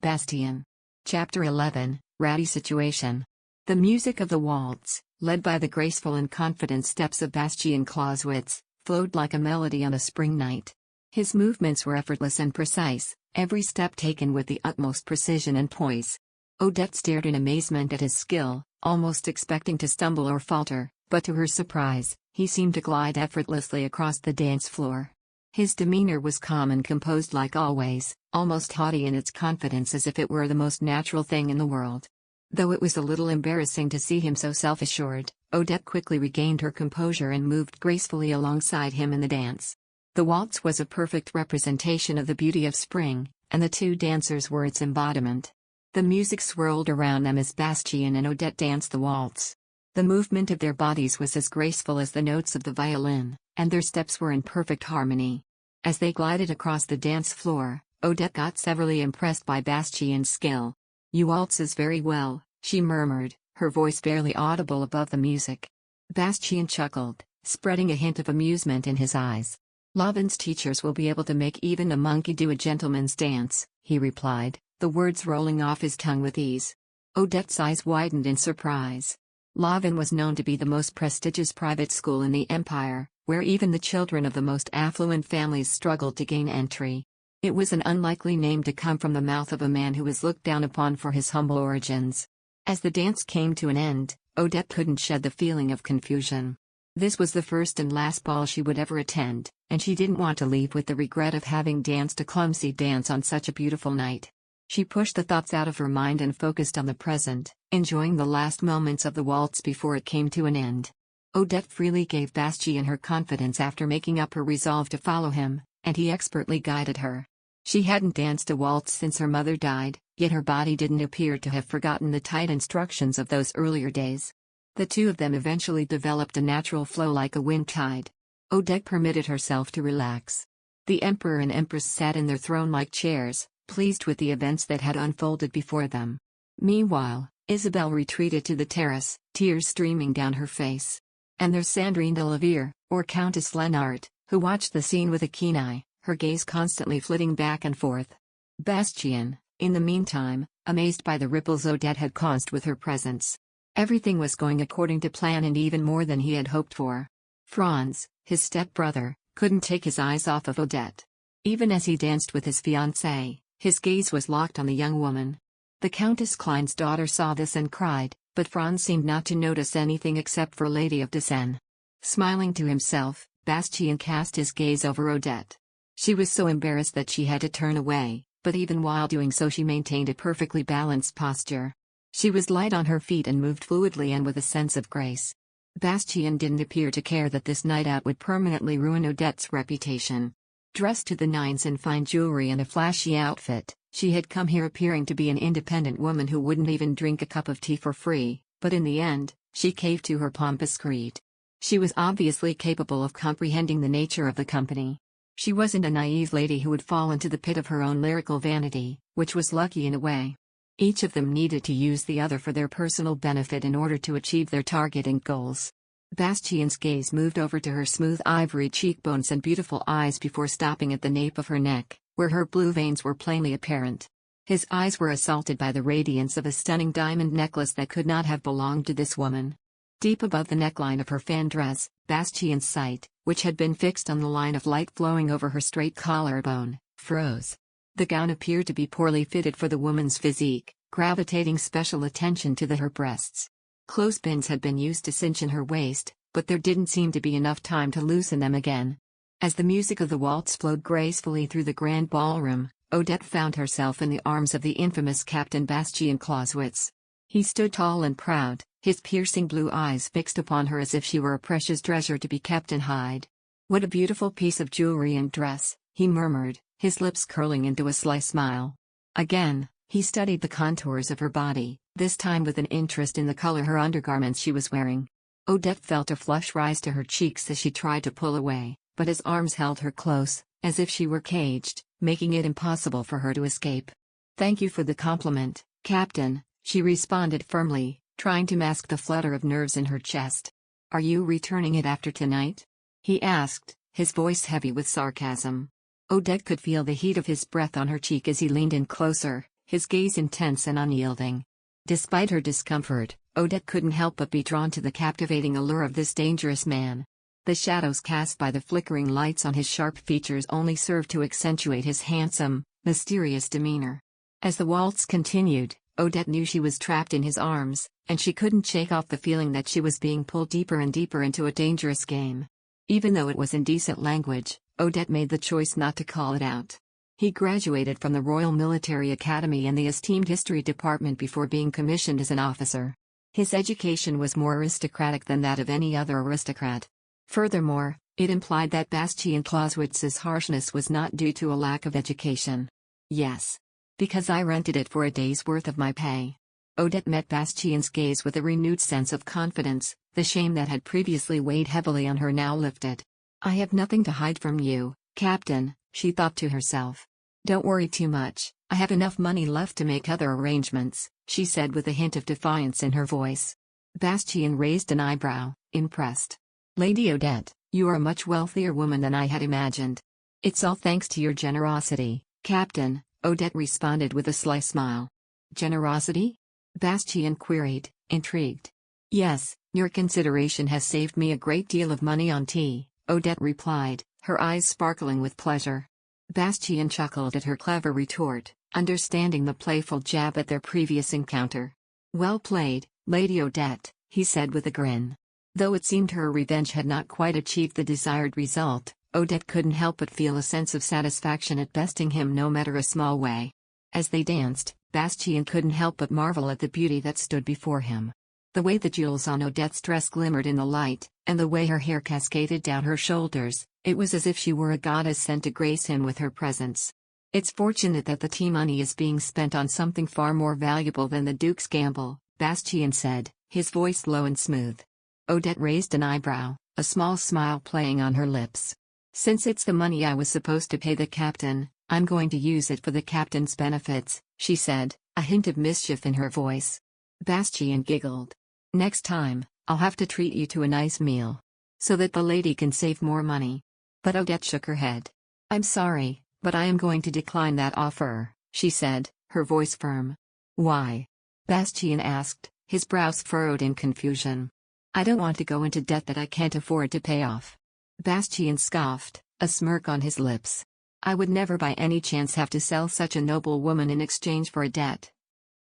Bastian. Chapter 11, Ratty Situation. The music of the waltz, led by the graceful and confident steps of Bastian Clauswitz, flowed like a melody on a spring night. His movements were effortless and precise, every step taken with the utmost precision and poise. Odette stared in amazement at his skill, almost expecting to stumble or falter, but to her surprise, he seemed to glide effortlessly across the dance floor. His demeanor was calm and composed like always, almost haughty in its confidence, as if it were the most natural thing in the world. Though it was a little embarrassing to see him so self-assured, Odette quickly regained her composure and moved gracefully alongside him in the dance. The waltz was a perfect representation of the beauty of spring, and the two dancers were its embodiment. The music swirled around them as Bastian and Odette danced the waltz. The movement of their bodies was as graceful as the notes of the violin, and their steps were in perfect harmony. As they glided across the dance floor, Odette got severely impressed by Bastian's skill. "You waltzes very well," she murmured, her voice barely audible above the music. Bastian chuckled, spreading a hint of amusement in his eyes. "Lavin's teachers will be able to make even a monkey do a gentleman's dance," he replied, the words rolling off his tongue with ease. Odette's eyes widened in surprise. Lavin was known to be the most prestigious private school in the empire, where even the children of the most affluent families struggled to gain entry. It was an unlikely name to come from the mouth of a man who was looked down upon for his humble origins. As the dance came to an end, Odette couldn't shed the feeling of confusion. This was the first and last ball she would ever attend, and she didn't want to leave with the regret of having danced a clumsy dance on such a beautiful night. She pushed the thoughts out of her mind and focused on the present, enjoying the last moments of the waltz before it came to an end. Odette freely gave Bastian her confidence after making up her resolve to follow him, and he expertly guided her. She hadn't danced a waltz since her mother died, yet her body didn't appear to have forgotten the tight instructions of those earlier days. The two of them eventually developed a natural flow like a wind tide. Odette permitted herself to relax. The emperor and empress sat in their throne-like chairs, pleased with the events that had unfolded before them. Meanwhile, Isabelle retreated to the terrace, tears streaming down her face. And there's Sandrine de Lavire, or Countess Lenart, who watched the scene with a keen eye, her gaze constantly flitting back and forth. Bastian, in the meantime, amazed by the ripples Odette had caused with her presence. Everything was going according to plan and even more than he had hoped for. Franz, his stepbrother, couldn't take his eyes off of Odette. Even as he danced with his fiancée, his gaze was locked on the young woman. The Countess Klein's daughter saw this and cried, but Franz seemed not to notice anything except for Lady of Diessen. Smiling to himself, Bastian cast his gaze over Odette. She was so embarrassed that she had to turn away, but even while doing so she maintained a perfectly balanced posture. She was light on her feet and moved fluidly and with a sense of grace. Bastian didn't appear to care that this night out would permanently ruin Odette's reputation. Dressed to the nines in fine jewelry and a flashy outfit, she had come here appearing to be an independent woman who wouldn't even drink a cup of tea for free, but in the end, she caved to her pompous creed. She was obviously capable of comprehending the nature of the company. She wasn't a naive lady who would fall into the pit of her own lyrical vanity, which was lucky in a way. Each of them needed to use the other for their personal benefit in order to achieve their target and goals. Bastian's gaze moved over to her smooth ivory cheekbones and beautiful eyes before stopping at the nape of her neck, where her blue veins were plainly apparent. His eyes were assaulted by the radiance of a stunning diamond necklace that could not have belonged to this woman. Deep above the neckline of her fan dress, Bastian's sight, which had been fixed on the line of light flowing over her straight collarbone, froze. The gown appeared to be poorly fitted for the woman's physique, gravitating special attention to her breasts. Clothespins had been used to cinch in her waist, but there didn't seem to be enough time to loosen them again. As the music of the waltz flowed gracefully through the grand ballroom, Odette found herself in the arms of the infamous Captain Bastian Clauswitz. He stood tall and proud, his piercing blue eyes fixed upon her as if she were a precious treasure to be kept and hide. "What a beautiful piece of jewelry and dress," he murmured, his lips curling into a sly smile. Again, he studied the contours of her body, this time with an interest in the color her undergarments she was wearing. Odette felt a flush rise to her cheeks as she tried to pull away, but his arms held her close, as if she were caged, making it impossible for her to escape. "Thank you for the compliment, Captain," she responded firmly, trying to mask the flutter of nerves in her chest. "Are you returning it after tonight?" he asked, his voice heavy with sarcasm. Odette could feel the heat of his breath on her cheek as he leaned in closer, his gaze intense and unyielding. Despite her discomfort, Odette couldn't help but be drawn to the captivating allure of this dangerous man. The shadows cast by the flickering lights on his sharp features only served to accentuate his handsome, mysterious demeanor. As the waltz continued, Odette knew she was trapped in his arms, and she couldn't shake off the feeling that she was being pulled deeper and deeper into a dangerous game. Even though it was indecent language, Odette made the choice not to call it out. He graduated from the Royal Military Academy and the esteemed history department before being commissioned as an officer. His education was more aristocratic than that of any other aristocrat. Furthermore, it implied that Bastian Clauswitz's harshness was not due to a lack of education. Yes. Because I rented it for a day's worth of my pay. Odette met Bastian's gaze with a renewed sense of confidence, the shame that had previously weighed heavily on her now lifted. I have nothing to hide from you, Captain, she thought to herself. Don't worry too much, I have enough money left to make other arrangements, she said with a hint of defiance in her voice. Bastian raised an eyebrow, impressed. Lady Odette, you are a much wealthier woman than I had imagined. It's all thanks to your generosity, Captain, Odette responded with a sly smile. Generosity? Bastian queried, intrigued. Yes, your consideration has saved me a great deal of money on tea, Odette replied, her eyes sparkling with pleasure. Bastian chuckled at her clever retort, understanding the playful jab at their previous encounter. Well played, Lady Odette, he said with a grin. Though it seemed her revenge had not quite achieved the desired result, Odette couldn't help but feel a sense of satisfaction at besting him no matter a small way. As they danced, Bastian couldn't help but marvel at the beauty that stood before him. The way the jewels on Odette's dress glimmered in the light, and the way her hair cascaded down her shoulders, it was as if she were a goddess sent to grace him with her presence. It's fortunate that the tea money is being spent on something far more valuable than the Duke's gamble, Bastian said, his voice low and smooth. Odette raised an eyebrow, a small smile playing on her lips. Since it's the money I was supposed to pay the captain, I'm going to use it for the captain's benefits, she said, a hint of mischief in her voice. Bastian giggled. Next time, I'll have to treat you to a nice meal. So that the lady can save more money. But Odette shook her head. I'm sorry, but I am going to decline that offer, she said, her voice firm. Why? Bastian asked, his brows furrowed in confusion. I don't want to go into debt that I can't afford to pay off. Bastian scoffed, a smirk on his lips. I would never by any chance have to sell such a noble woman in exchange for a debt.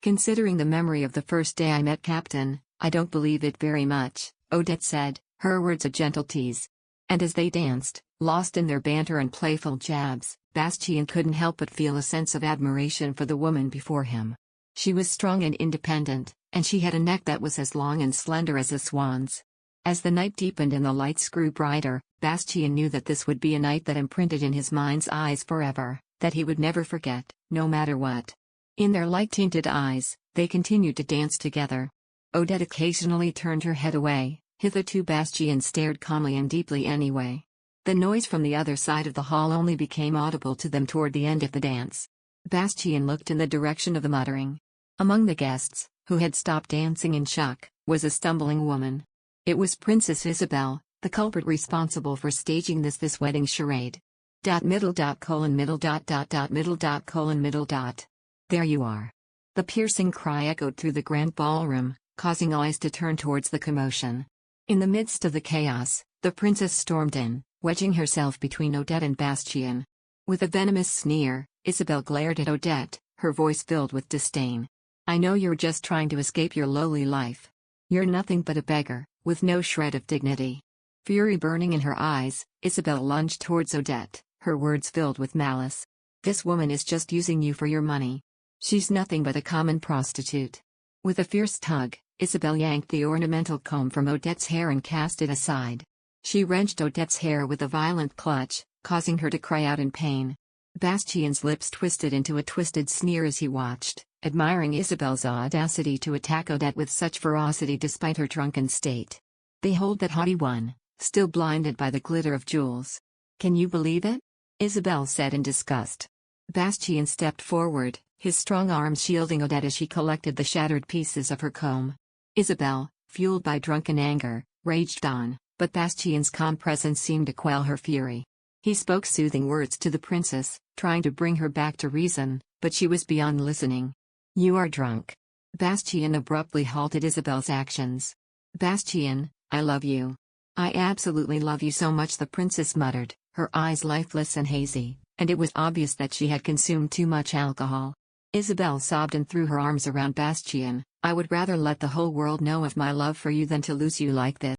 Considering the memory of the first day I met Captain, I don't believe it very much, Odette said, her words a gentle tease. And as they danced, lost in their banter and playful jabs, Bastian couldn't help but feel a sense of admiration for the woman before him. She was strong and independent, and she had a neck that was as long and slender as a swan's. As the night deepened and the lights grew brighter, Bastian knew that this would be a night that imprinted in his mind's eyes forever, that he would never forget, no matter what. In their light-tinted eyes, they continued to dance together. Odette occasionally turned her head away, hitherto Bastian stared calmly and deeply anyway. The noise from the other side of the hall only became audible to them toward the end of the dance. Bastian looked in the direction of the muttering. Among the guests, who had stopped dancing in shock, was a stumbling woman. It was Princess Isabel, the culprit responsible for staging this wedding charade. Middle. There you are. The piercing cry echoed through the grand ballroom, causing eyes to turn towards the commotion. In the midst of the chaos, the princess stormed in, wedging herself between Odette and Bastian. With a venomous sneer, Isabel glared at Odette, her voice filled with disdain. I know you're just trying to escape your lowly life. You're nothing but a beggar, with no shred of dignity. Fury burning in her eyes, Isabel lunged towards Odette, her words filled with malice. This woman is just using you for your money. She's nothing but a common prostitute. With a fierce tug, Isabel yanked the ornamental comb from Odette's hair and cast it aside. She wrenched Odette's hair with a violent clutch, causing her to cry out in pain. Bastian's lips twisted into a twisted sneer as he watched, admiring Isabel's audacity to attack Odette with such ferocity despite her drunken state. Behold that haughty one, still blinded by the glitter of jewels. Can you believe it? Isabel said in disgust. Bastian stepped forward, his strong arms shielding Odette as she collected the shattered pieces of her comb. Isabel, fueled by drunken anger, raged on, but Bastian's calm presence seemed to quell her fury. He spoke soothing words to the princess, trying to bring her back to reason, but she was beyond listening. "You are drunk." Bastian abruptly halted Isabel's actions. "Bastian, I love you. I absolutely love you so much," the princess muttered, her eyes lifeless and hazy, and it was obvious that she had consumed too much alcohol. Isabel sobbed and threw her arms around Bastian. "I would rather let the whole world know of my love for you than to lose you like this."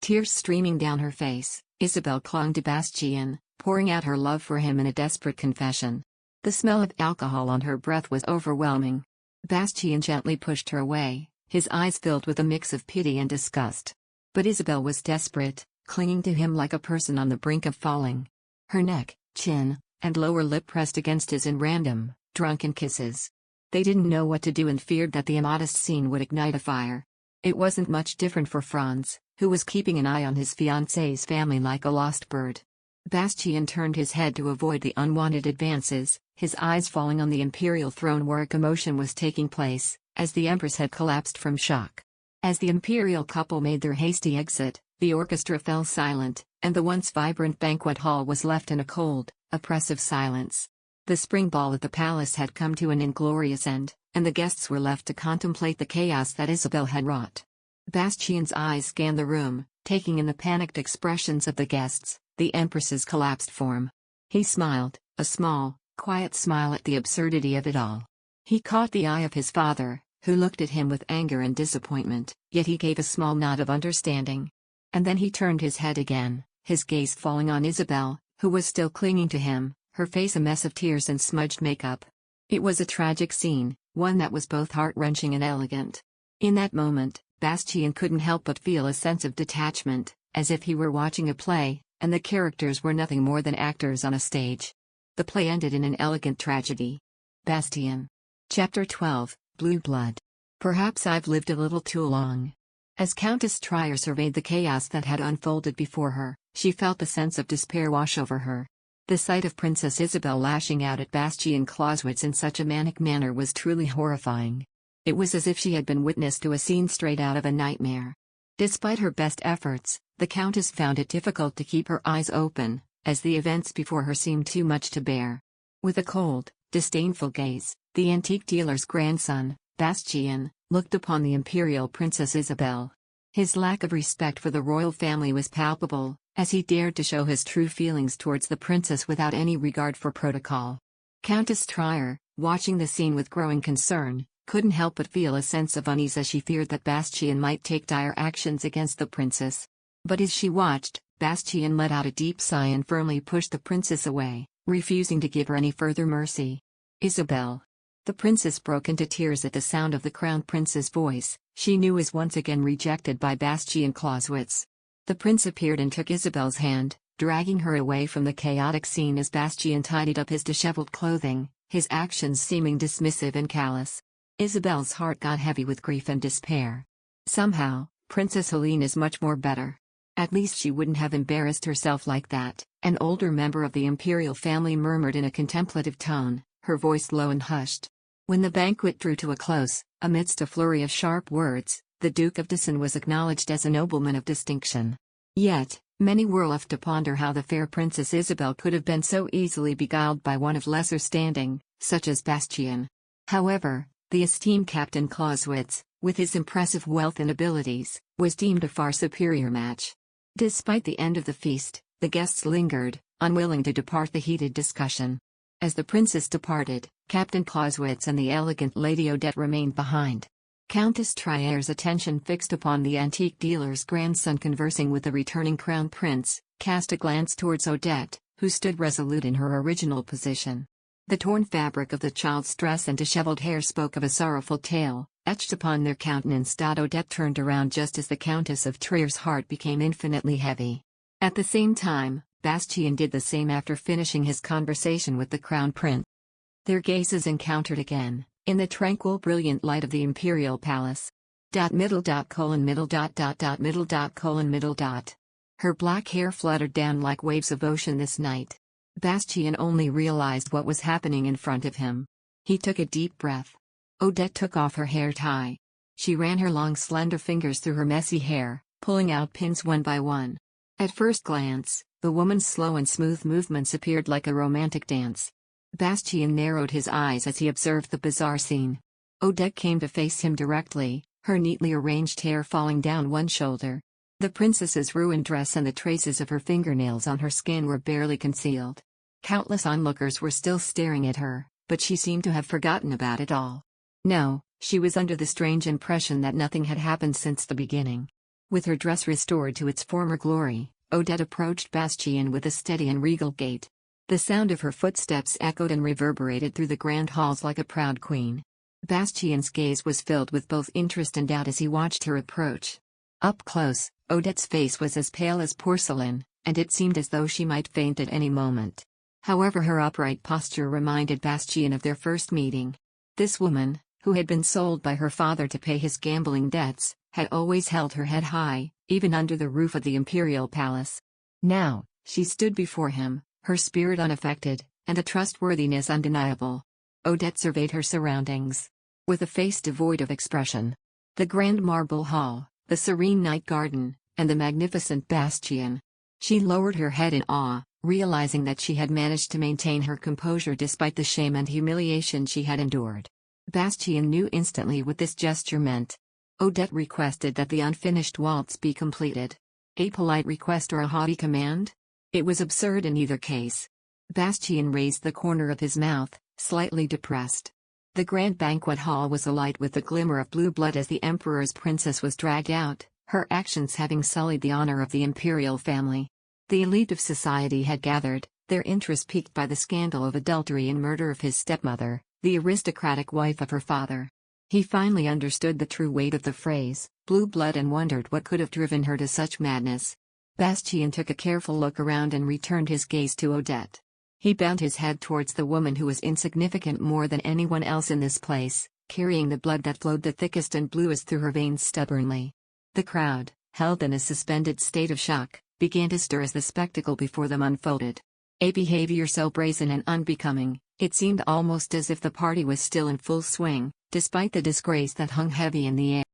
Tears streaming down her face, Isabel clung to Bastian, pouring out her love for him in a desperate confession. The smell of alcohol on her breath was overwhelming. Bastian gently pushed her away, his eyes filled with a mix of pity and disgust. But Isabel was desperate, clinging to him like a person on the brink of falling. Her neck, chin, and lower lip pressed against his in random, drunken kisses. They didn't know what to do and feared that the immodest scene would ignite a fire. It wasn't much different for Franz, who was keeping an eye on his fiancée's family like a lost bird. Bastian turned his head to avoid the unwanted advances, his eyes falling on the imperial throne where a commotion was taking place, as the empress had collapsed from shock. As the imperial couple made their hasty exit, the orchestra fell silent, and the once vibrant banquet hall was left in a cold, oppressive silence. The spring ball at the palace had come to an inglorious end, and the guests were left to contemplate the chaos that Isabel had wrought. Bastian's eyes scanned the room, taking in the panicked expressions of the guests, the empress's collapsed form. He smiled, a small, quiet smile at the absurdity of it all. He caught the eye of his father, who looked at him with anger and disappointment, yet he gave a small nod of understanding. And then he turned his head again, his gaze falling on Isabel, who was still clinging to him, her face a mess of tears and smudged makeup. It was a tragic scene, one that was both heart-wrenching and elegant. In that moment, Bastian couldn't help but feel a sense of detachment, as if he were watching a play, and the characters were nothing more than actors on a stage. The play ended in an elegant tragedy. Bastian. Chapter 12, Blue Blood. Perhaps I've lived a little too long. As Countess Trier surveyed the chaos that had unfolded before her, she felt a sense of despair wash over her. The sight of Princess Isabel lashing out at Bastian Clauswitz in such a manic manner was truly horrifying. It was as if she had been witness to a scene straight out of a nightmare. Despite her best efforts, the Countess found it difficult to keep her eyes open, as the events before her seemed too much to bear. With a cold, disdainful gaze, the antique dealer's grandson, Bastian, looked upon the imperial Princess Isabel. His lack of respect for the royal family was palpable, as he dared to show his true feelings towards the princess without any regard for protocol. Countess Trier, watching the scene with growing concern, couldn't help but feel a sense of unease as she feared that Bastian might take dire actions against the princess. But as she watched, Bastian let out a deep sigh and firmly pushed the princess away, refusing to give her any further mercy. "Isabel." The princess broke into tears at the sound of the crown prince's voice. She knew was once again rejected by Bastian Clauswitz. The prince appeared and took Isabel's hand, dragging her away from the chaotic scene as Bastian tidied up his disheveled clothing, his actions seeming dismissive and callous. Isabel's heart got heavy with grief and despair. Somehow, Princess Helene is much more better. At least she wouldn't have embarrassed herself like that, an older member of the imperial family murmured in a contemplative tone, her voice low and hushed. When the banquet drew to a close, amidst a flurry of sharp words, the Duke of Diessen was acknowledged as a nobleman of distinction. Yet, many were left to ponder how the fair Princess Isabel could have been so easily beguiled by one of lesser standing, such as Bastian. However, the esteemed Captain Clauswitz, with his impressive wealth and abilities, was deemed a far superior match. Despite the end of the feast, the guests lingered, unwilling to depart the heated discussion. As the princess departed, Captain Clauswitz and the elegant Lady Odette remained behind. Countess Trier's attention fixed upon the antique dealer's grandson conversing with the returning crown prince, cast a glance towards Odette, who stood resolute in her original position. The torn fabric of the child's dress and disheveled hair spoke of a sorrowful tale, etched upon their countenance. Odette turned around just as the Countess of Trier's heart became infinitely heavy. At the same time, Bastian did the same after finishing his conversation with the crown prince. Their gazes encountered again, in the tranquil brilliant light of the imperial palace. Middle. Her black hair fluttered down like waves of ocean this night. Bastian only realized what was happening in front of him. He took a deep breath. Odette took off her hair tie. She ran her long slender fingers through her messy hair, pulling out pins one by one. At first glance, the woman's slow and smooth movements appeared like a romantic dance. Bastian narrowed his eyes as he observed the bizarre scene. Odette came to face him directly, her neatly arranged hair falling down one shoulder. The princess's ruined dress and the traces of her fingernails on her skin were barely concealed. Countless onlookers were still staring at her, but she seemed to have forgotten about it all. No, she was under the strange impression that nothing had happened since the beginning. With her dress restored to its former glory, Odette approached Bastian with a steady and regal gait. The sound of her footsteps echoed and reverberated through the grand halls like a proud queen. Bastian's gaze was filled with both interest and doubt as he watched her approach. Up close, Odette's face was as pale as porcelain, and it seemed as though she might faint at any moment. However, her upright posture reminded Bastian of their first meeting. This woman, who had been sold by her father to pay his gambling debts, had always held her head high, even under the roof of the imperial palace. Now, she stood before him, her spirit unaffected, and a trustworthiness undeniable. Odette surveyed her surroundings with a face devoid of expression. The grand marble hall, the serene night garden, and the magnificent Bastian. She lowered her head in awe, realizing that she had managed to maintain her composure despite the shame and humiliation she had endured. Bastian knew instantly what this gesture meant. Odette requested that the unfinished waltz be completed. A polite request or a haughty command? It was absurd in either case. Bastian raised the corner of his mouth, slightly depressed. The grand banquet hall was alight with the glimmer of blue blood as the emperor's princess was dragged out, her actions having sullied the honor of the imperial family. The elite of society had gathered, their interest piqued by the scandal of adultery and murder of his stepmother, the aristocratic wife of her father. He finally understood the true weight of the phrase, blue blood, and wondered what could have driven her to such madness. Bastian took a careful look around and returned his gaze to Odette. He bent his head towards the woman who was insignificant more than anyone else in this place, carrying the blood that flowed the thickest and bluest through her veins stubbornly. The crowd, held in a suspended state of shock, began to stir as the spectacle before them unfolded. A behavior so brazen and unbecoming, it seemed almost as if the party was still in full swing, despite the disgrace that hung heavy in the air.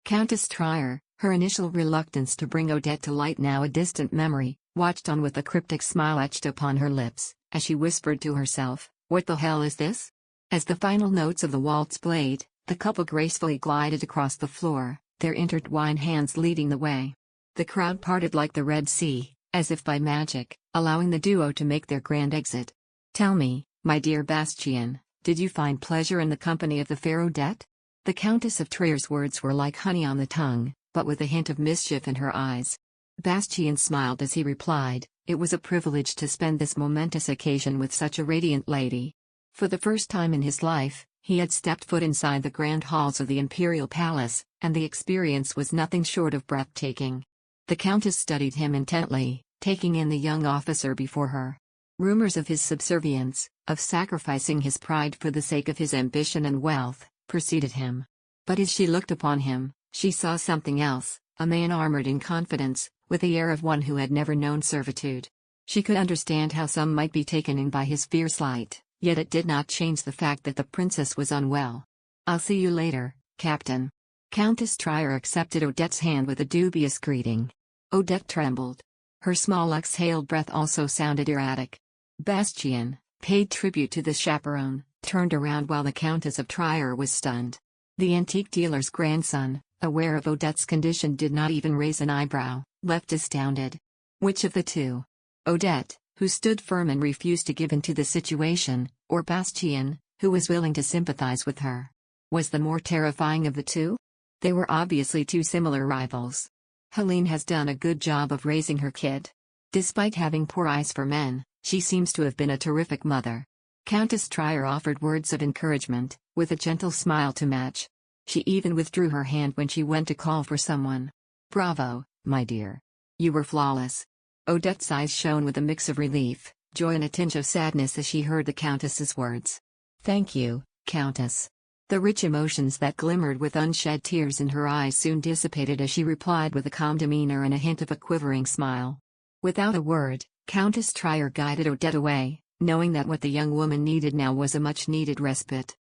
Countess Trier, her initial reluctance to bring Odette to light now a distant memory, watched on with a cryptic smile etched upon her lips, as she whispered to herself, "What the hell is this?" As the final notes of the waltz played, the couple gracefully glided across the floor, their intertwined hands leading the way. The crowd parted like the Red Sea, as if by magic, allowing the duo to make their grand exit. "Tell me, my dear Bastian, did you find pleasure in the company of the fair Odette?" The Countess of Trier's words were like honey on the tongue, but with a hint of mischief in her eyes. Bastian smiled as he replied, "It was a privilege to spend this momentous occasion with such a radiant lady." For the first time in his life, he had stepped foot inside the grand halls of the imperial palace, and the experience was nothing short of breathtaking. The Countess studied him intently, taking in the young officer before her. Rumors of his subservience, of sacrificing his pride for the sake of his ambition and wealth, preceded him. But as she looked upon him, she saw something else, a man armored in confidence, with the air of one who had never known servitude. She could understand how some might be taken in by his fierce light, yet it did not change the fact that the princess was unwell. "I'll see you later, Captain." Countess Trier accepted Odette's hand with a dubious greeting. Odette trembled. Her small exhaled breath also sounded erratic. Bastian, paid tribute to the chaperone, turned around while the Countess of Trier was stunned. The antique dealer's grandson, aware of Odette's condition, did not even raise an eyebrow, left astounded. Which of the two? Odette, who stood firm and refused to give in to the situation, or Bastian, who was willing to sympathize with her? Was the more terrifying of the two? They were obviously two similar rivals. Helene has done a good job of raising her kid. Despite having poor eyes for men, she seems to have been a terrific mother. Countess Trier offered words of encouragement, with a gentle smile to match. She even withdrew her hand when she went to call for someone. "Bravo, my dear. You were flawless." Odette's eyes shone with a mix of relief, joy, and a tinge of sadness as she heard the Countess's words. "Thank you, Countess." The rich emotions that glimmered with unshed tears in her eyes soon dissipated as she replied with a calm demeanor and a hint of a quivering smile. Without a word, Countess Trier guided Odette away, knowing that what the young woman needed now was a much-needed respite.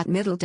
Middle.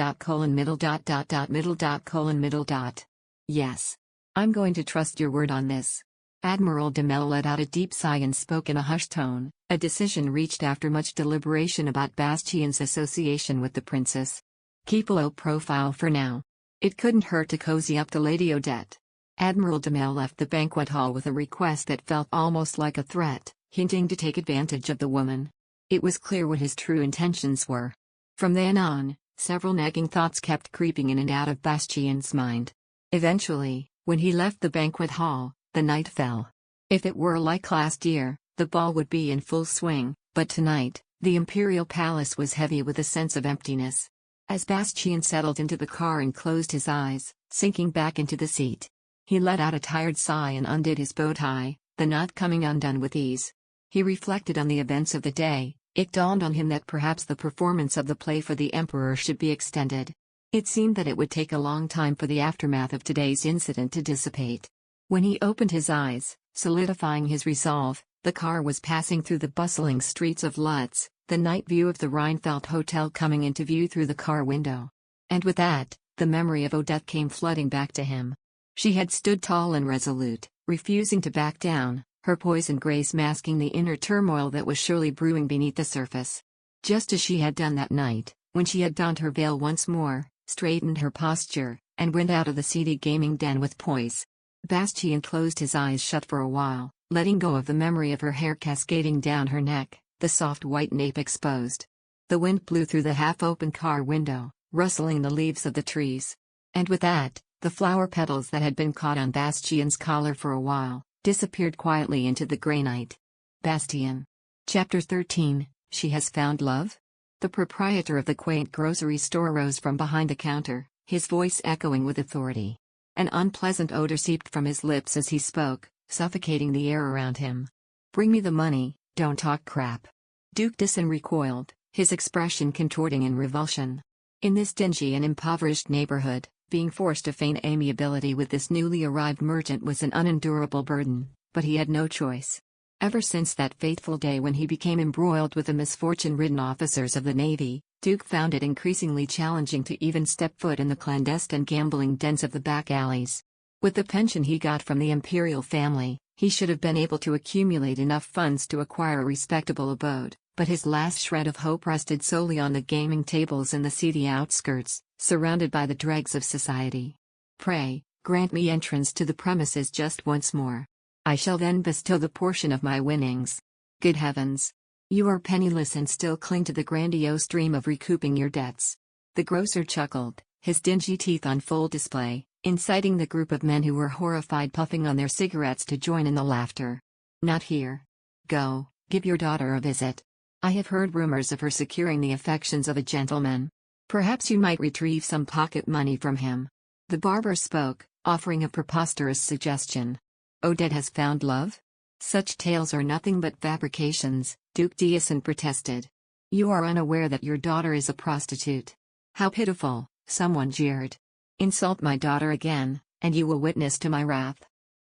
Yes. I'm going to trust your word on this. Admiral de Mel let out a deep sigh and spoke in a hushed tone, a decision reached after much deliberation about Bastian's association with the princess. Keep a low profile for now. It couldn't hurt to cozy up to Lady Odette. Admiral de Mel left the banquet hall with a request that felt almost like a threat, hinting to take advantage of the woman. It was clear what his true intentions were. From then on, several nagging thoughts kept creeping in and out of Bastian's mind. Eventually, when he left the banquet hall, the night fell. If it were like last year, the ball would be in full swing, but tonight, the imperial palace was heavy with a sense of emptiness. As Bastian settled into the car and closed his eyes, sinking back into the seat, he let out a tired sigh and undid his bow tie, the knot coming undone with ease. He reflected on the events of the day. It dawned on him that perhaps the performance of the play for the Emperor should be extended. It seemed that it would take a long time for the aftermath of today's incident to dissipate. When he opened his eyes, solidifying his resolve, the car was passing through the bustling streets of Lutz, the night view of the Rheinfeld Hotel coming into view through the car window. And with that, the memory of Odette came flooding back to him. She had stood tall and resolute, refusing to back down, her poise and grace masking the inner turmoil that was surely brewing beneath the surface. Just as she had done that night, when she had donned her veil once more, straightened her posture, and went out of the seedy gaming den with poise. Bastian closed his eyes shut for a while, letting go of the memory of her hair cascading down her neck, the soft white nape exposed. The wind blew through the half-open car window, rustling the leaves of the trees. And with that, the flower petals that had been caught on Bastian's collar for a while, disappeared quietly into the grey night. Bastian. Chapter 13, She Has Found Love? The proprietor of the quaint grocery store rose from behind the counter, his voice echoing with authority. An unpleasant odor seeped from his lips as he spoke, suffocating the air around him. Bring me the money, don't talk crap. Duke Diessen recoiled, his expression contorting in revulsion. In this dingy and impoverished neighborhood, being forced to feign amiability with this newly arrived merchant was an unendurable burden, but he had no choice. Ever since that fateful day when he became embroiled with the misfortune-ridden officers of the Navy, Duke found it increasingly challenging to even step foot in the clandestine gambling dens of the back alleys. With the pension he got from the imperial family, he should have been able to accumulate enough funds to acquire a respectable abode, but his last shred of hope rested solely on the gaming tables in the seedy outskirts, surrounded by the dregs of society. Pray, grant me entrance to the premises just once more. I shall then bestow the portion of my winnings. Good heavens! You are penniless and still cling to the grandiose dream of recouping your debts. The grocer chuckled, his dingy teeth on full display, inciting the group of men who were horrified puffing on their cigarettes to join in the laughter. Not here. Go, give your daughter a visit. I have heard rumors of her securing the affections of a gentleman. Perhaps you might retrieve some pocket money from him. The barber spoke, offering a preposterous suggestion. Odette has found love? Such tales are nothing but fabrications, Duke Diessen protested. You are unaware that your daughter is a prostitute. How pitiful, someone jeered. Insult my daughter again, and you will witness to my wrath.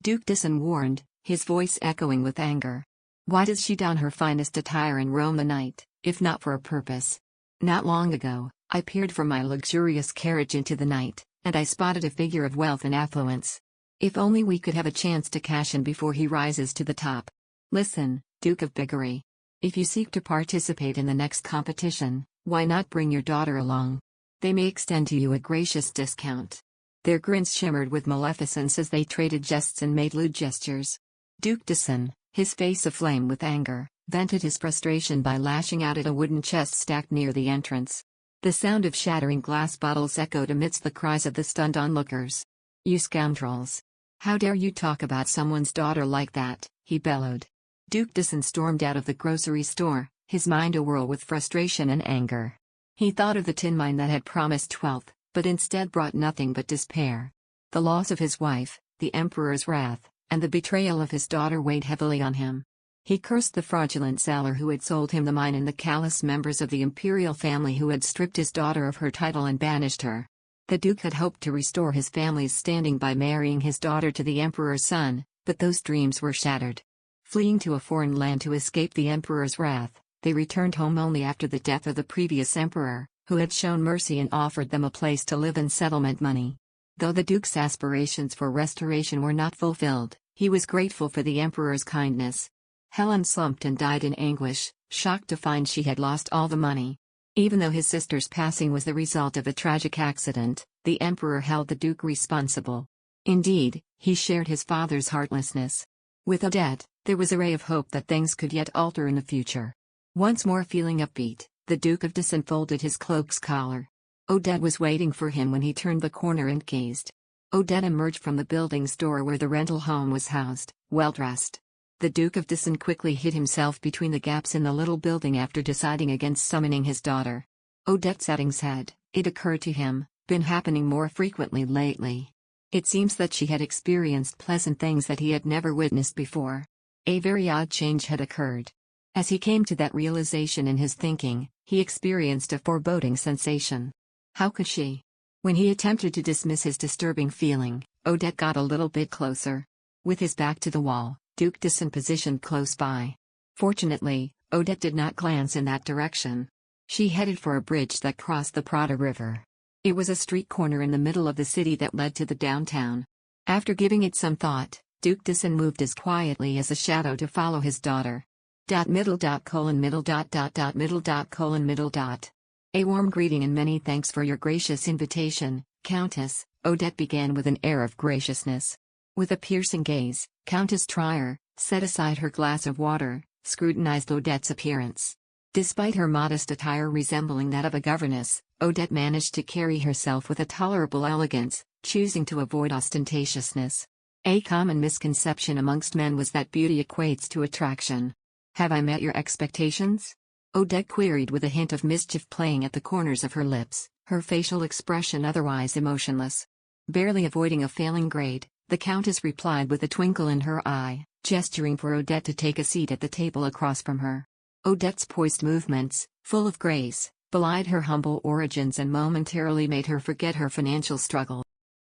Duke Diessen warned, his voice echoing with anger. Why does she don her finest attire and roam the night, if not for a purpose? Not long ago, I peered from my luxurious carriage into the night, and I spotted a figure of wealth and affluence. If only we could have a chance to cash in before he rises to the top. Listen, Duke of Biggery. If you seek to participate in the next competition, why not bring your daughter along? They may extend to you a gracious discount. Their grins shimmered with maleficence as they traded jests and made lewd gestures. Duke Diessen, his face aflame with anger, vented his frustration by lashing out at a wooden chest stacked near the entrance. The sound of shattering glass bottles echoed amidst the cries of the stunned onlookers. You scoundrels! How dare you talk about someone's daughter like that, he bellowed. Duke Diessen stormed out of the grocery store, his mind awhirl with frustration and anger. He thought of the tin mine that had promised wealth, but instead brought nothing but despair. The loss of his wife, the Emperor's wrath, and the betrayal of his daughter weighed heavily on him. He cursed the fraudulent seller who had sold him the mine and the callous members of the imperial family who had stripped his daughter of her title and banished her. The Duke had hoped to restore his family's standing by marrying his daughter to the Emperor's son, but those dreams were shattered. Fleeing to a foreign land to escape the Emperor's wrath, they returned home only after the death of the previous Emperor, who had shown mercy and offered them a place to live and settlement money. Though the Duke's aspirations for restoration were not fulfilled, He was grateful for the emperor's kindness. Helen slumped and died in anguish, shocked to find she had lost all the money. Even though his sister's passing was the result of a tragic accident, the emperor held the duke responsible. Indeed, he shared his father's heartlessness. With Odette, there was a ray of hope that things could yet alter in the future. Once more feeling upbeat, the Duke of Diessen folded his cloak's collar. Odette was waiting for him when he turned the corner and gazed. Odette emerged from the building's door where the rental home was housed, well-dressed. The Duke of Diessen quickly hid himself between the gaps in the little building after deciding against summoning his daughter. Odette Setting's head, it occurred to him, been happening more frequently lately. It seems that she had experienced pleasant things that he had never witnessed before. A very odd change had occurred. As he came to that realization in his thinking, he experienced a foreboding sensation. How could she? When he attempted to dismiss his disturbing feeling, Odette got a little bit closer. With his back to the wall, Duke Diessen positioned close by. Fortunately, Odette did not glance in that direction. She headed for a bridge that crossed the Prada River. It was a street corner in the middle of the city that led to the downtown. After giving it some thought, Duke Diessen moved as quietly as a shadow to follow his daughter. Middle. A warm greeting and many thanks for your gracious invitation, Countess, Odette began with an air of graciousness. With a piercing gaze, Countess Trier set aside her glass of water, scrutinized Odette's appearance. Despite her modest attire resembling that of a governess, Odette managed to carry herself with a tolerable elegance, choosing to avoid ostentatiousness. A common misconception amongst men was that beauty equates to attraction. Have I met your expectations? Odette queried with a hint of mischief playing at the corners of her lips, her facial expression otherwise emotionless. Barely avoiding a failing grade, the Countess replied with a twinkle in her eye, gesturing for Odette to take a seat at the table across from her. Odette's poised movements, full of grace, belied her humble origins and momentarily made her forget her financial struggle.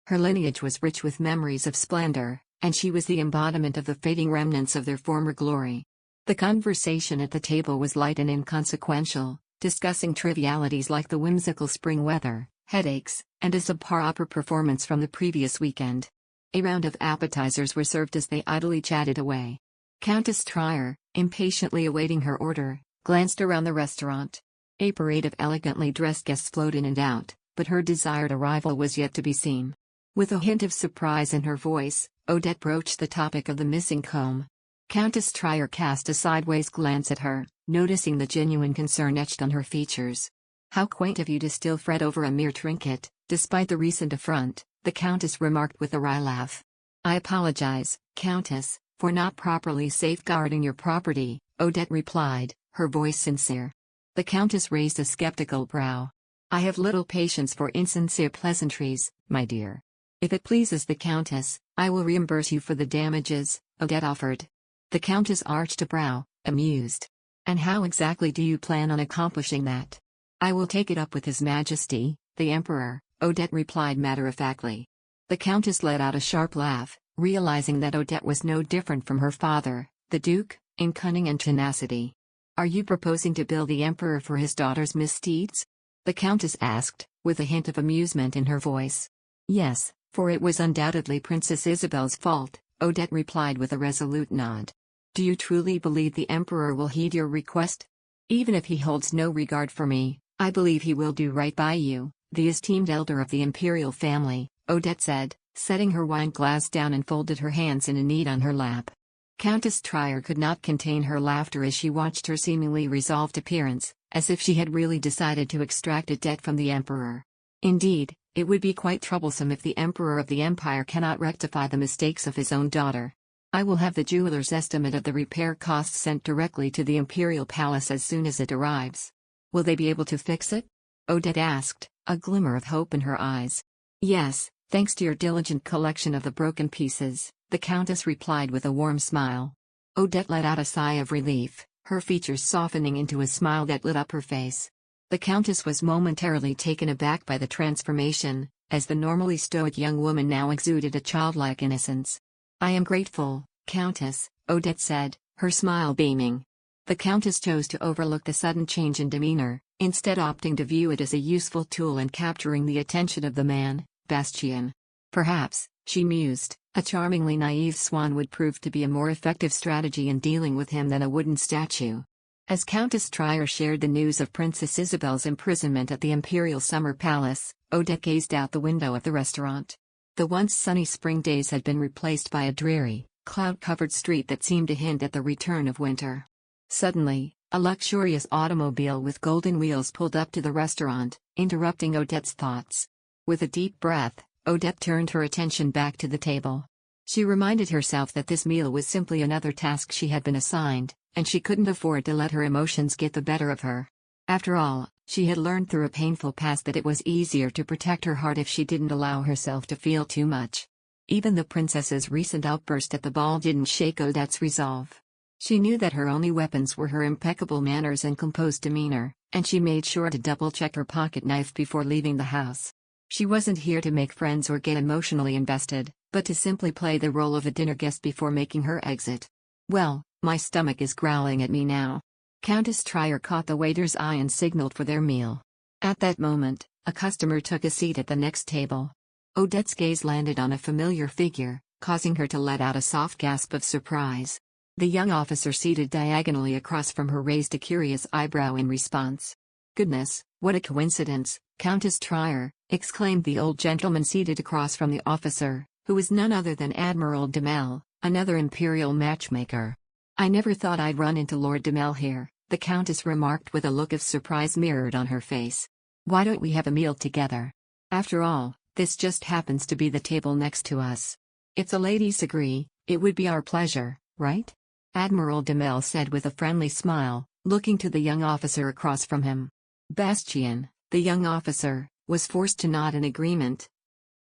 Her lineage was rich with memories of splendor, and she was the embodiment of the fading remnants of their former glory. The conversation at the table was light and inconsequential, discussing trivialities like the whimsical spring weather, headaches, and a subpar opera performance from the previous weekend. A round of appetizers were served as they idly chatted away. Countess Trier, impatiently awaiting her order, glanced around the restaurant. A parade of elegantly dressed guests flowed in and out, but her desired arrival was yet to be seen. With a hint of surprise in her voice, Odette broached the topic of the missing comb. Countess Trier cast a sideways glance at her, noticing the genuine concern etched on her features. How quaint of you to still fret over a mere trinket, despite the recent affront, the Countess remarked with a wry laugh. I apologize, Countess, for not properly safeguarding your property, Odette replied, her voice sincere. The Countess raised a skeptical brow. I have little patience for insincere pleasantries, my dear. If it pleases the Countess, I will reimburse you for the damages, Odette offered. The Countess arched a brow, amused. And how exactly do you plan on accomplishing that? I will take it up with His Majesty, the Emperor, Odette replied matter-of-factly. The Countess let out a sharp laugh, realizing that Odette was no different from her father, the Duke, in cunning and tenacity. Are you proposing to bill the Emperor for his daughter's misdeeds? The Countess asked, with a hint of amusement in her voice. Yes, for it was undoubtedly Princess Isabel's fault, Odette replied with a resolute nod. Do you truly believe the Emperor will heed your request? Even if he holds no regard for me, I believe he will do right by you, the esteemed elder of the imperial family, Odette said, setting her wine glass down and folded her hands in a knit on her lap. Countess Trier could not contain her laughter as she watched her seemingly resolved appearance, as if she had really decided to extract a debt from the Emperor. Indeed, it would be quite troublesome if the Emperor of the Empire cannot rectify the mistakes of his own daughter. I will have the jeweler's estimate of the repair costs sent directly to the Imperial Palace as soon as it arrives. Will they be able to fix it? Odette asked, a glimmer of hope in her eyes. Yes, thanks to your diligent collection of the broken pieces, the Countess replied with a warm smile. Odette let out a sigh of relief, her features softening into a smile that lit up her face. The Countess was momentarily taken aback by the transformation, as the normally stoic young woman now exuded a childlike innocence. I am grateful, Countess, Odette said, her smile beaming. The Countess chose to overlook the sudden change in demeanor, instead opting to view it as a useful tool in capturing the attention of the man, Bastian. Perhaps, She mused, a charmingly naive swan would prove to be a more effective strategy in dealing with him than a wooden statue. As Countess Trier shared the news of Princess Isabel's imprisonment at the Imperial Summer Palace, Odette gazed out the window of the restaurant. The once sunny spring days had been replaced by a dreary, cloud-covered street that seemed to hint at the return of winter. Suddenly, a luxurious automobile with golden wheels pulled up to the restaurant, interrupting Odette's thoughts. With a deep breath, Odette turned her attention back to the table. She reminded herself that this meal was simply another task she had been assigned, and she couldn't afford to let her emotions get the better of her. After all, she had learned through a painful past that it was easier to protect her heart if she didn't allow herself to feel too much. Even the princess's recent outburst at the ball didn't shake Odette's resolve. She knew that her only weapons were her impeccable manners and composed demeanor, and she made sure to double-check her pocket knife before leaving the house. She wasn't here to make friends or get emotionally invested, but to simply play the role of a dinner guest before making her exit. Well, my stomach is growling at me now. Countess Trier caught the waiter's eye and signaled for their meal. At that moment, a customer took a seat at the next table. Odette's gaze landed on a familiar figure, causing her to let out a soft gasp of surprise. The young officer seated diagonally across from her raised a curious eyebrow in response. "Goodness, what a coincidence, Countess Trier," exclaimed the old gentleman seated across from the officer, who was none other than Admiral Demel, another imperial matchmaker. "I never thought I'd run into Lord Demel here," the Countess remarked with a look of surprise mirrored on her face. "Why don't we have a meal together? After all, this just happens to be the table next to us. If the ladies agree, it would be our pleasure, right?" Admiral Demel said with a friendly smile, looking to the young officer across from him. Bastian, the young officer, was forced to nod in agreement.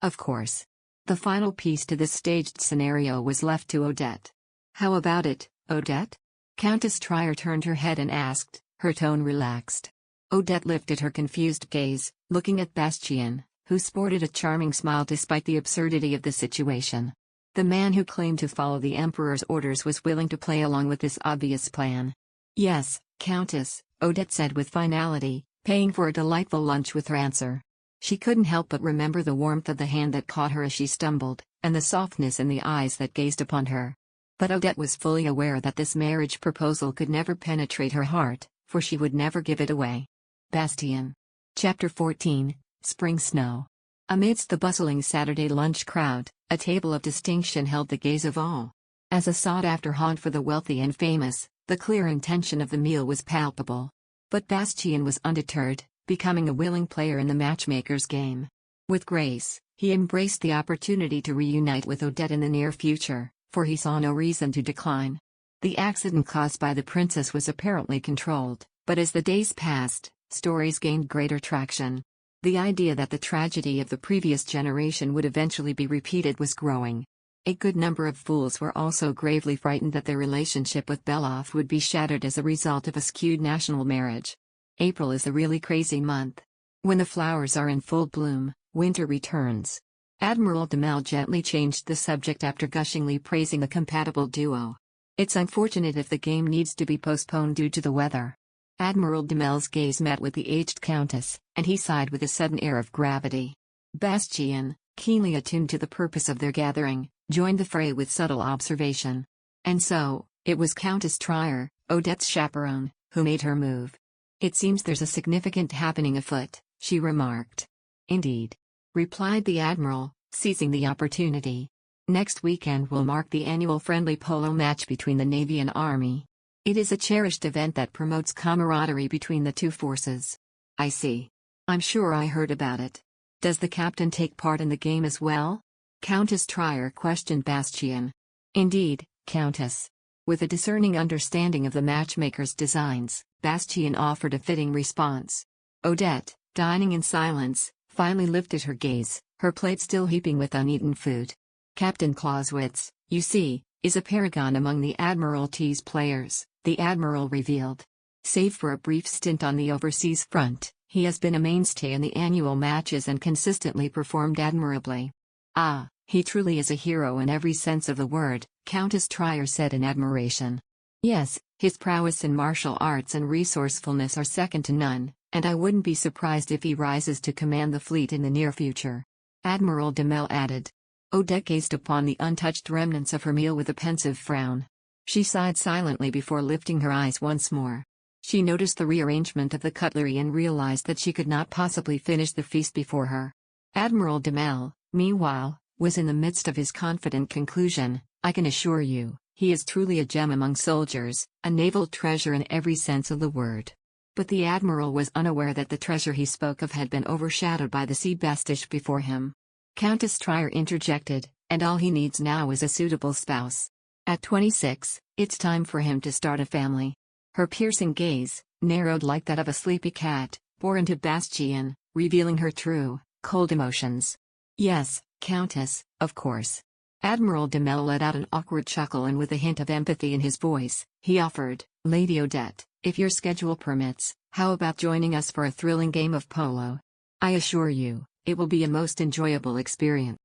Of course. The final piece to this staged scenario was left to Odette. "How about it, Odette?" Countess Trier turned her head and asked, her tone relaxed. Odette lifted her confused gaze, looking at Bastian, who sported a charming smile despite the absurdity of the situation. The man who claimed to follow the Emperor's orders was willing to play along with this obvious plan. "Yes, Countess," Odette said with finality, paying for a delightful lunch with her answer. She couldn't help but remember the warmth of the hand that caught her as she stumbled, and the softness in the eyes that gazed upon her. But Odette was fully aware that this marriage proposal could never penetrate her heart, for she would never give it away. Bastian. Chapter 14, Spring Snow. Amidst the bustling Saturday lunch crowd, a table of distinction held the gaze of all. As a sought-after haunt for the wealthy and famous, the clear intention of the meal was palpable. But Bastian was undeterred, becoming a willing player in the matchmaker's game. With grace, he embraced the opportunity to reunite with Odette in the near future, for he saw no reason to decline. The accident caused by the princess was apparently controlled, but as the days passed, stories gained greater traction. The idea that the tragedy of the previous generation would eventually be repeated was growing. A good number of fools were also gravely frightened that their relationship with Beloff would be shattered as a result of a skewed national marriage. April is a really crazy month. When the flowers are in full bloom, winter returns. Admiral Demel gently changed the subject after gushingly praising the compatible duo. "It's unfortunate if the game needs to be postponed due to the weather." Admiral Demel's gaze met with the aged countess, and he sighed with a sudden air of gravity. Bastian, keenly attuned to the purpose of their gathering, joined the fray with subtle observation. And so, it was Countess Trier, Odette's chaperone, who made her move. "It seems there's a significant happening afoot," she remarked. "Indeed," replied the admiral, seizing the opportunity. "Next weekend will mark the annual friendly polo match between the Navy and Army. It is a cherished event that promotes camaraderie between the two forces." "I see. I'm sure I heard about it. Does the captain take part in the game as well?" Countess Trier questioned Bastian. "Indeed, Countess." With a discerning understanding of the matchmaker's designs, Bastian offered a fitting response. Odette, dining in silence, finally lifted her gaze, her plate still heaping with uneaten food. "Captain Clauswitz, you see, is a paragon among the Admiralty's players," the admiral revealed. "Save for a brief stint on the overseas front, he has been a mainstay in the annual matches and consistently performed admirably." "Ah, he truly is a hero in every sense of the word," Countess Trier said in admiration. "Yes, his prowess in martial arts and resourcefulness are second to none, and I wouldn't be surprised if he rises to command the fleet in the near future," Admiral Demel added. Odette gazed upon the untouched remnants of her meal with a pensive frown. She sighed silently before lifting her eyes once more. She noticed the rearrangement of the cutlery and realized that she could not possibly finish the feast before her. Admiral Demel, meanwhile, was in the midst of his confident conclusion. "I can assure you, he is truly a gem among soldiers, a naval treasure in every sense of the word." But the admiral was unaware that the treasure he spoke of had been overshadowed by the sea bestage before him. Countess Trier interjected, "And all he needs now is a suitable spouse. At 26, it's time for him to start a family." Her piercing gaze, narrowed like that of a sleepy cat, bore into Bastian, revealing her true, cold emotions. "Yes, Countess, of course." Admiral Demel let out an awkward chuckle, and with a hint of empathy in his voice, he offered, "Lady Odette, if your schedule permits, how about joining us for a thrilling game of polo? I assure you, it will be a most enjoyable experience."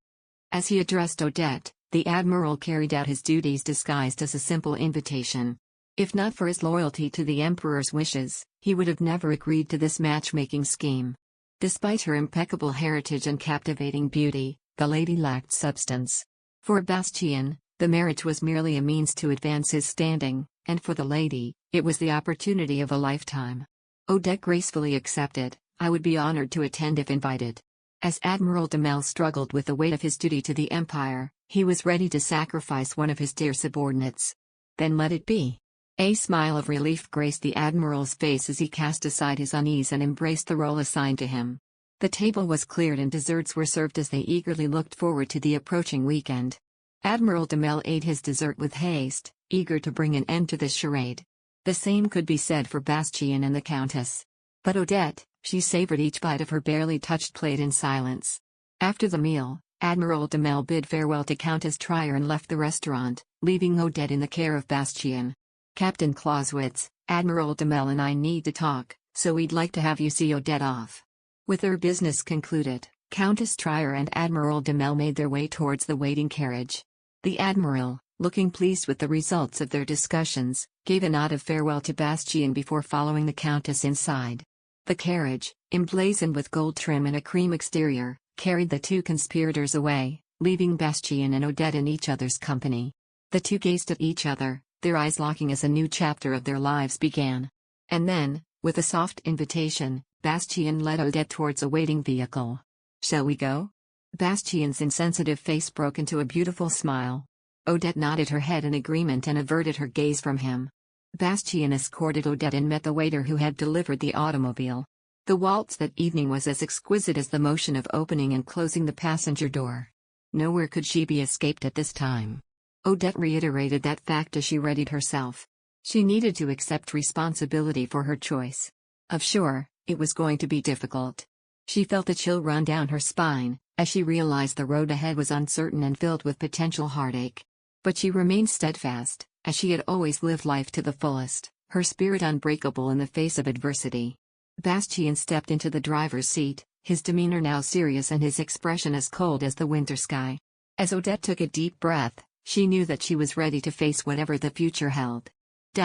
As he addressed Odette, the admiral carried out his duties disguised as a simple invitation. If not for his loyalty to the emperor's wishes, he would have never agreed to this matchmaking scheme. Despite her impeccable heritage and captivating beauty, the lady lacked substance. For Bastian, the marriage was merely a means to advance his standing, and for the lady, it was the opportunity of a lifetime. Odette gracefully accepted. "I would be honored to attend if invited." As Admiral Demel struggled with the weight of his duty to the Empire, he was ready to sacrifice one of his dear subordinates. "Then let it be." A smile of relief graced the admiral's face as he cast aside his unease and embraced the role assigned to him. The table was cleared and desserts were served as they eagerly looked forward to the approaching weekend. Admiral Demel ate his dessert with haste, eager to bring an end to this charade. The same could be said for Bastian and the Countess. But Odette, she savored each bite of her barely touched plate in silence. After the meal, Admiral Demel bid farewell to Countess Trier and left the restaurant, leaving Odette in the care of Bastian. "Captain Clauswitz, Admiral Demel and I need to talk, so we'd like to have you see Odette off." With their business concluded, Countess Trier and Admiral Demel made their way towards the waiting carriage. The admiral, looking pleased with the results of their discussions, gave a nod of farewell to Bastian before following the Countess inside. The carriage, emblazoned with gold trim and a cream exterior, carried the two conspirators away, leaving Bastian and Odette in each other's company. The two gazed at each other, their eyes locking as a new chapter of their lives began. And then, with a soft invitation, Bastian led Odette towards a waiting vehicle. "Shall we go?" Bastian's insensitive face broke into a beautiful smile. Odette nodded her head in agreement and averted her gaze from him. Bastian escorted Odette and met the waiter who had delivered the automobile. The waltz that evening was as exquisite as the motion of opening and closing the passenger door. Nowhere could she be escaped at this time. Odette reiterated that fact as she readied herself. She needed to accept responsibility for her choice. Of sure, it was going to be difficult. She felt a chill run down her spine, as she realized the road ahead was uncertain and filled with potential heartache. But she remained steadfast, as she had always lived life to the fullest, her spirit unbreakable in the face of adversity. Bastian stepped into the driver's seat, his demeanor now serious and his expression as cold as the winter sky. As Odette took a deep breath, she knew that she was ready to face whatever the future held.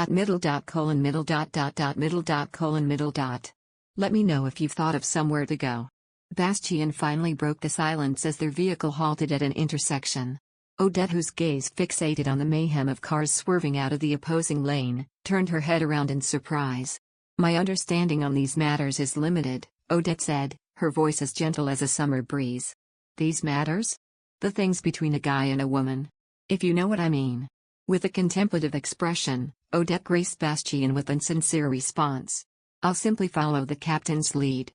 Middle. Let me know if you've thought of somewhere to go. Bastian finally broke the silence as their vehicle halted at an intersection. Odette, whose gaze fixated on the mayhem of cars swerving out of the opposing lane, turned her head around in surprise. "My understanding on these matters is limited," Odette said, her voice as gentle as a summer breeze. "These matters? The things between a guy and a woman. If you know what I mean." With a contemplative expression, Odette graced Bastian with a sincere response. "I'll simply follow the captain's lead."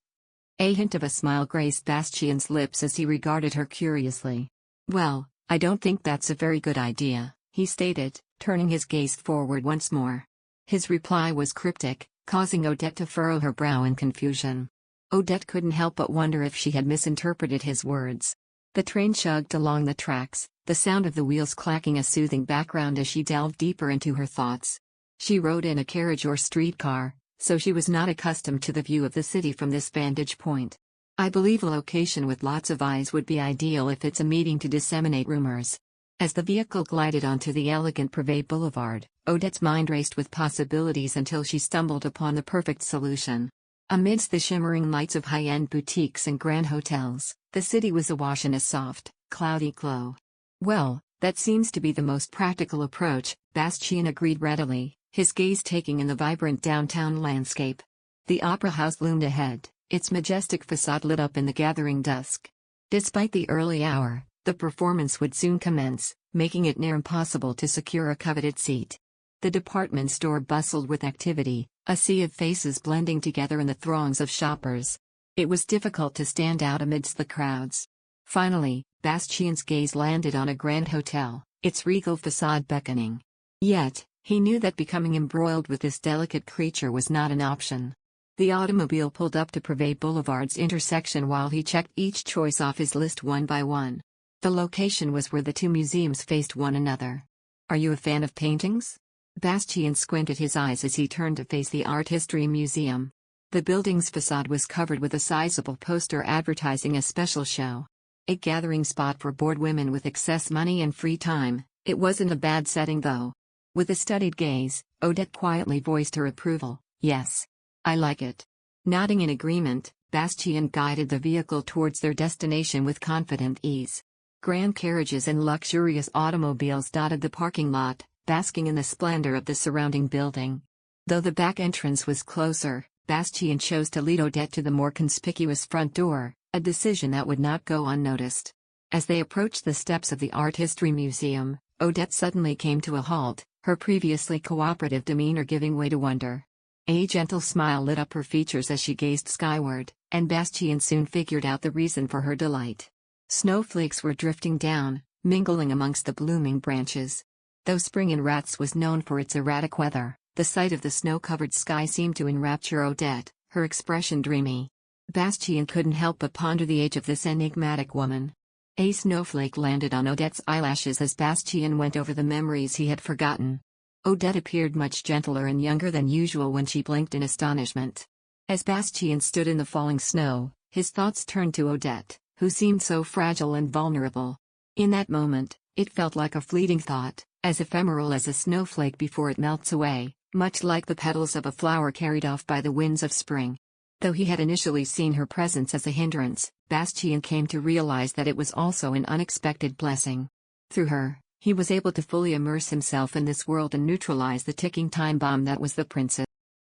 A hint of a smile graced Bastian's lips as he regarded her curiously. "Well, I don't think that's a very good idea," he stated, turning his gaze forward once more. His reply was cryptic, causing Odette to furrow her brow in confusion. Odette couldn't help but wonder if she had misinterpreted his words. The train chugged along the tracks, the sound of the wheels clacking a soothing background as she delved deeper into her thoughts. She rode in a carriage or streetcar, so she was not accustomed to the view of the city from this vantage point. "I believe a location with lots of eyes would be ideal if it's a meeting to disseminate rumors." As the vehicle glided onto the elegant Privé Boulevard, Odette's mind raced with possibilities until she stumbled upon the perfect solution. Amidst the shimmering lights of high-end boutiques and grand hotels, the city was awash in a soft, cloudy glow. Well, that seems to be the most practical approach, Bastian agreed readily, his gaze taking in the vibrant downtown landscape. The opera house loomed ahead, its majestic facade lit up in the gathering dusk. Despite the early hour, the performance would soon commence, making it near impossible to secure a coveted seat. The department store bustled with activity, a sea of faces blending together in the throngs of shoppers. It was difficult to stand out amidst the crowds. Finally, Bastian's gaze landed on a grand hotel, its regal facade beckoning. Yet, he knew that becoming embroiled with this delicate creature was not an option. The automobile pulled up to Privé Boulevard's intersection while he checked each choice off his list one by one. The location was where the two museums faced one another. "Are you a fan of paintings?" Bastian squinted his eyes as he turned to face the Art History Museum. The building's facade was covered with a sizable poster advertising a special show. A gathering spot for bored women with excess money and free time. It wasn't a bad setting though. With a studied gaze, Odette quietly voiced her approval. "Yes. I like it." Nodding in agreement, Bastian guided the vehicle towards their destination with confident ease. Grand carriages and luxurious automobiles dotted the parking lot, basking in the splendor of the surrounding building. Though the back entrance was closer, Bastian chose to lead Odette to the more conspicuous front door, a decision that would not go unnoticed. As they approached the steps of the Art History Museum, Odette suddenly came to a halt, her previously cooperative demeanor giving way to wonder. A gentle smile lit up her features as she gazed skyward, and Bastian soon figured out the reason for her delight. Snowflakes were drifting down, mingling amongst the blooming branches. Though spring in Rats was known for its erratic weather, the sight of the snow-covered sky seemed to enrapture Odette, her expression dreamy. Bastian couldn't help but ponder the age of this enigmatic woman. A snowflake landed on Odette's eyelashes as Bastian went over the memories he had forgotten. Odette appeared much gentler and younger than usual when she blinked in astonishment. As Bastian stood in the falling snow, his thoughts turned to Odette, who seemed so fragile and vulnerable. In that moment, it felt like a fleeting thought, as ephemeral as a snowflake before it melts away, much like the petals of a flower carried off by the winds of spring. Though he had initially seen her presence as a hindrance, Bastian came to realize that it was also an unexpected blessing. Through her, he was able to fully immerse himself in this world and neutralize the ticking time bomb that was the princess.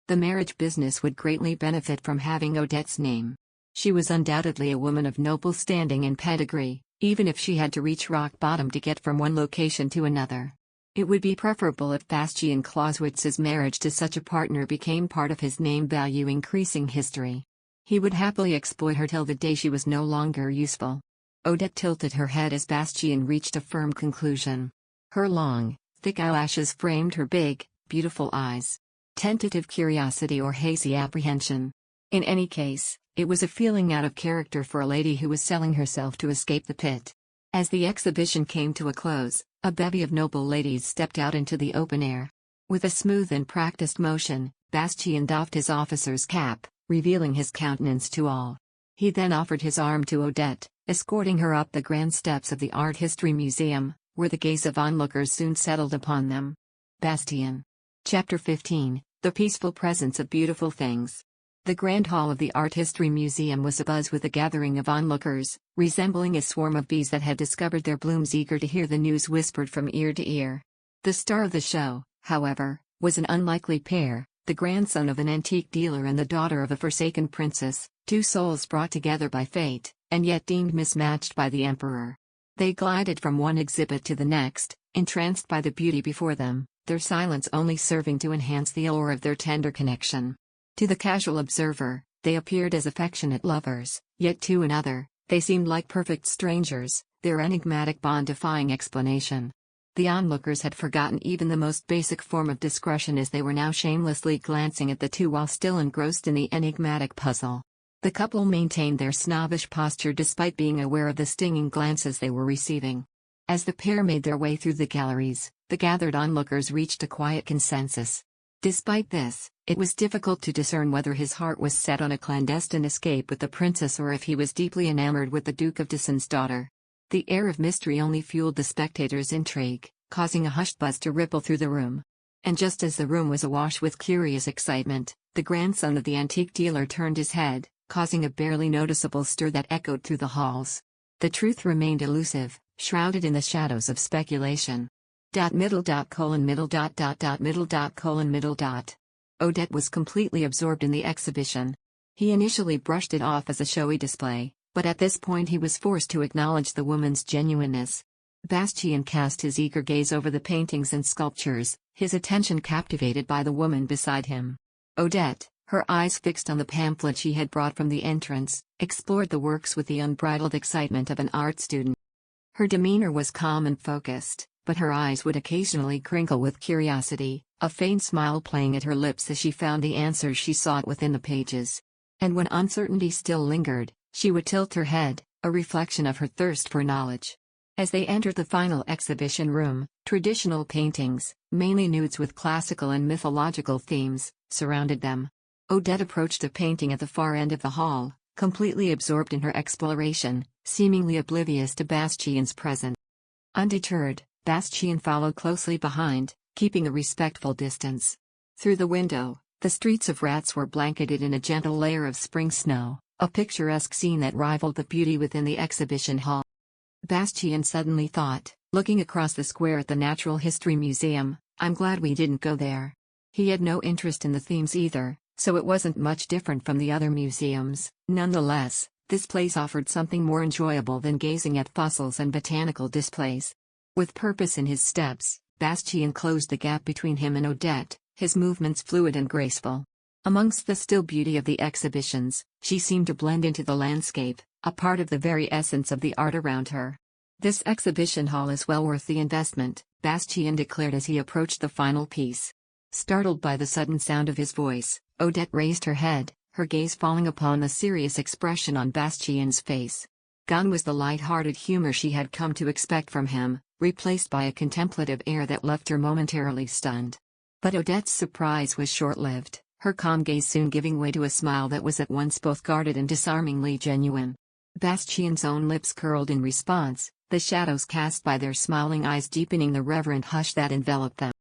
The marriage business would greatly benefit from having Odette's name. She was undoubtedly a woman of noble standing and pedigree, even if she had to reach rock bottom to get from one location to another. It would be preferable if Bastian Clauswitz's marriage to such a partner became part of his name value increasing history. He would happily exploit her till the day she was no longer useful. Odette tilted her head as Bastian reached a firm conclusion. Her long, thick eyelashes framed her big, beautiful eyes. Tentative curiosity or hazy apprehension. In any case, it was a feeling out of character for a lady who was selling herself to escape the pit. As the exhibition came to a close, a bevy of noble ladies stepped out into the open air. With a smooth and practiced motion, Bastian doffed his officer's cap, revealing his countenance to all. He then offered his arm to Odette, escorting her up the grand steps of the Art History Museum, where the gaze of onlookers soon settled upon them. Bastian. Chapter 15, The Peaceful Presence of Beautiful Things. The grand hall of the Art History Museum was abuzz with a gathering of onlookers, resembling a swarm of bees that had discovered their blooms eager to hear the news whispered from ear to ear. The star of the show, however, was an unlikely pair, the grandson of an antique dealer and the daughter of a forsaken princess, two souls brought together by fate, and yet deemed mismatched by the emperor. They glided from one exhibit to the next, entranced by the beauty before them, their silence only serving to enhance the allure of their tender connection. To the casual observer, they appeared as affectionate lovers, yet to another, they seemed like perfect strangers, their enigmatic bond defying explanation. The onlookers had forgotten even the most basic form of discretion as they were now shamelessly glancing at the two while still engrossed in the enigmatic puzzle. The couple maintained their snobbish posture despite being aware of the stinging glances they were receiving. As the pair made their way through the galleries, the gathered onlookers reached a quiet consensus. Despite this, it was difficult to discern whether his heart was set on a clandestine escape with the princess or if he was deeply enamored with the Duke of Diessen's daughter. The air of mystery only fueled the spectators' intrigue, causing a hushed buzz to ripple through the room. And just as the room was awash with curious excitement, the grandson of the antique dealer turned his head, causing a barely noticeable stir that echoed through the halls. The truth remained elusive, shrouded in the shadows of speculation. Middle colon middle middle colon middle. Odette was completely absorbed in the exhibition. He initially brushed it off as a showy display, but at this point he was forced to acknowledge the woman's genuineness. Bastian cast his eager gaze over the paintings and sculptures, his attention captivated by the woman beside him. Odette, her eyes fixed on the pamphlet she had brought from the entrance, explored the works with the unbridled excitement of an art student. Her demeanor was calm and focused, but her eyes would occasionally crinkle with curiosity, a faint smile playing at her lips as she found the answers she sought within the pages. And when uncertainty still lingered, she would tilt her head, a reflection of her thirst for knowledge. As they entered the final exhibition room, traditional paintings, mainly nudes with classical and mythological themes, surrounded them. Odette approached a painting at the far end of the hall, completely absorbed in her exploration, seemingly oblivious to Bastian's presence. Undeterred, Bastian followed closely behind, keeping a respectful distance. Through the window, the streets of Rats were blanketed in a gentle layer of spring snow, a picturesque scene that rivaled the beauty within the exhibition hall. Bastian suddenly thought, looking across the square at the Natural History Museum, I'm glad we didn't go there. He had no interest in the themes either, so it wasn't much different from the other museums. Nonetheless, this place offered something more enjoyable than gazing at fossils and botanical displays. With purpose in his steps, Bastian closed the gap between him and Odette, his movements fluid and graceful. Amongst the still beauty of the exhibitions, she seemed to blend into the landscape, a part of the very essence of the art around her. This exhibition hall is well worth the investment, Bastian declared as he approached the final piece. Startled by the sudden sound of his voice, Odette raised her head, her gaze falling upon the serious expression on Bastian's face. Gone was the light-hearted humor she had come to expect from him, replaced by a contemplative air that left her momentarily stunned. But Odette's surprise was short-lived, her calm gaze soon giving way to a smile that was at once both guarded and disarmingly genuine. Bastian's own lips curled in response, the shadows cast by their smiling eyes deepening the reverent hush that enveloped them.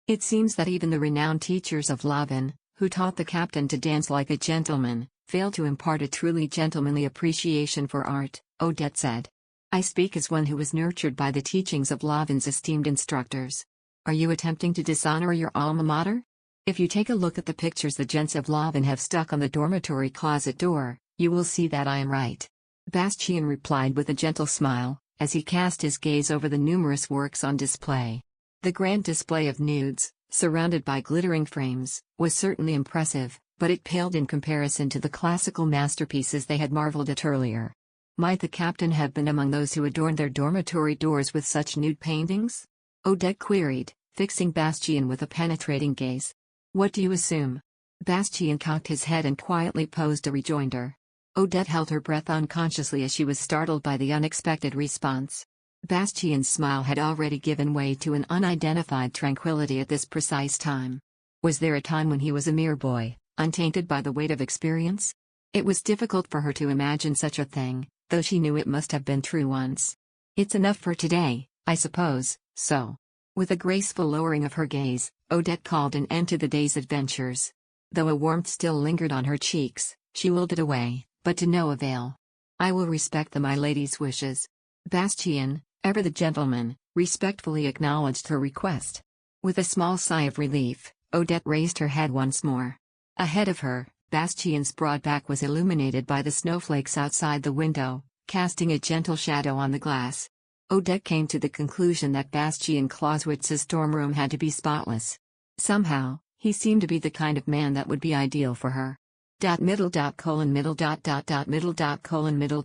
It seems that even the renowned teachers of Lavin, who taught the captain to dance like a gentleman, failed to impart a truly gentlemanly appreciation for art, Odette said. I speak as one who was nurtured by the teachings of Lavin's esteemed instructors. Are you attempting to dishonor your alma mater? If you take a look at the pictures the gents of Lavin have stuck on the dormitory closet door, you will see that I am right. Bastian replied with a gentle smile, as he cast his gaze over the numerous works on display. The grand display of nudes, surrounded by glittering frames, was certainly impressive, but it paled in comparison to the classical masterpieces they had marveled at earlier. Might the captain have been among those who adorned their dormitory doors with such nude paintings? Odette queried, fixing Bastian with a penetrating gaze. What do you assume? Bastian cocked his head and quietly posed a rejoinder. Odette held her breath unconsciously as she was startled by the unexpected response. Bastian's smile had already given way to an unidentified tranquility at this precise time. Was there a time when he was a mere boy, untainted by the weight of experience? It was difficult for her to imagine such a thing, though she knew it must have been true once. It's enough for today, I suppose, so. With a graceful lowering of her gaze, Odette called an end to the day's adventures. Though a warmth still lingered on her cheeks, she willed it away, but to no avail. I will respect my lady's wishes. Bastian, ever the gentleman, respectfully acknowledged her request. With a small sigh of relief, Odette raised her head once more. Ahead of her, Bastian's broad back was illuminated by the snowflakes outside the window, casting a gentle shadow on the glass. Odette came to the conclusion that Bastian Clauswitz's dorm room had to be spotless. Somehow, he seemed to be the kind of man that would be ideal for her. Middle middle middle.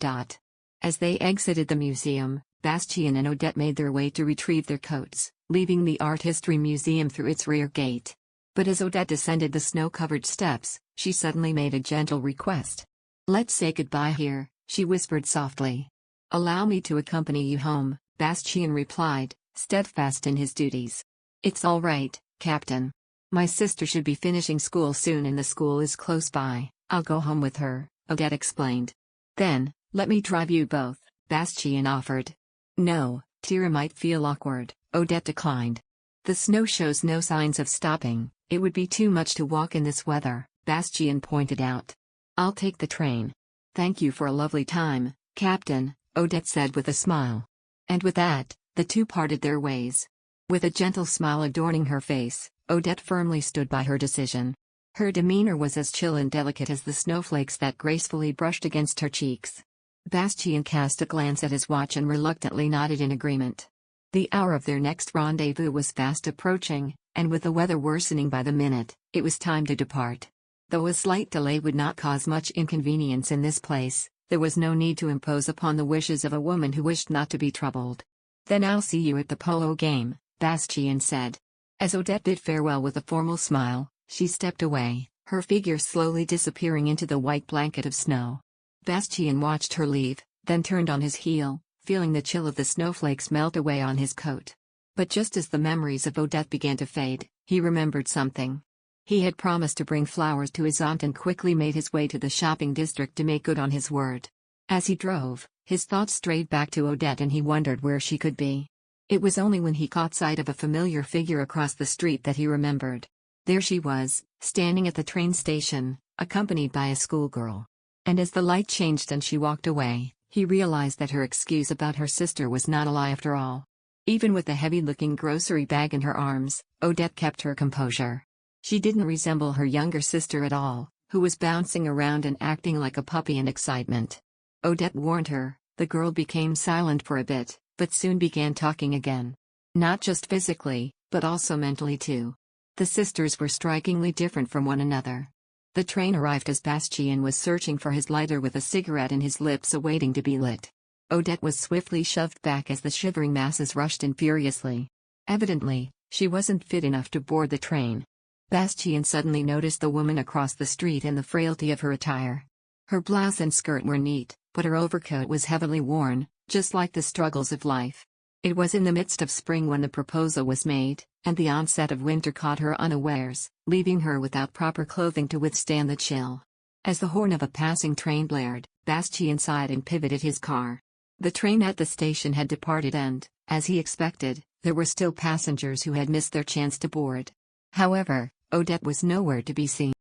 As they exited the museum, Bastian and Odette made their way to retrieve their coats, leaving the Art History Museum through its rear gate. But as Odette descended the snow-covered steps, she suddenly made a gentle request. Let's say goodbye here, she whispered softly. Allow me to accompany you home, Bastian replied, steadfast in his duties. It's all right, Captain. My sister should be finishing school soon and the school is close by. I'll go home with her, Odette explained. Then, let me drive you both, Bastian offered. No, Tira might feel awkward, Odette declined. The snow shows no signs of stopping, it would be too much to walk in this weather, Bastian pointed out. I'll take the train. Thank you for a lovely time, Captain, Odette said with a smile. And with that, the two parted their ways. With a gentle smile adorning her face, Odette firmly stood by her decision. Her demeanor was as chill and delicate as the snowflakes that gracefully brushed against her cheeks. Bastian cast a glance at his watch and reluctantly nodded in agreement. The hour of their next rendezvous was fast approaching, and with the weather worsening by the minute, it was time to depart. Though a slight delay would not cause much inconvenience in this place, there was no need to impose upon the wishes of a woman who wished not to be troubled. "Then I'll see you at the polo game," Bastian said. As Odette bid farewell with a formal smile, she stepped away, her figure slowly disappearing into the white blanket of snow. Bastian watched her leave, then turned on his heel, feeling the chill of the snowflakes melt away on his coat. But just as the memories of Odette began to fade, he remembered something. He had promised to bring flowers to his aunt and quickly made his way to the shopping district to make good on his word. As he drove, his thoughts strayed back to Odette and he wondered where she could be. It was only when he caught sight of a familiar figure across the street that he remembered. There she was, standing at the train station, accompanied by a schoolgirl. And as the light changed and she walked away, he realized that her excuse about her sister was not a lie after all. Even with the heavy-looking grocery bag in her arms, Odette kept her composure. She didn't resemble her younger sister at all, who was bouncing around and acting like a puppy in excitement. Odette warned her. The girl became silent for a bit, but soon began talking again. Not just physically, but also mentally too. The sisters were strikingly different from one another. The train arrived as Bastian was searching for his lighter with a cigarette in his lips awaiting to be lit. Odette was swiftly shoved back as the shivering masses rushed in furiously. Evidently, she wasn't fit enough to board the train. Bastian suddenly noticed the woman across the street and the frailty of her attire. Her blouse and skirt were neat, but her overcoat was heavily worn, just like the struggles of life. It was in the midst of spring when the proposal was made, and the onset of winter caught her unawares, leaving her without proper clothing to withstand the chill. As the horn of a passing train blared, Bastian sighed and pivoted his car. The train at the station had departed and, as he expected, there were still passengers who had missed their chance to board. However, Odette was nowhere to be seen.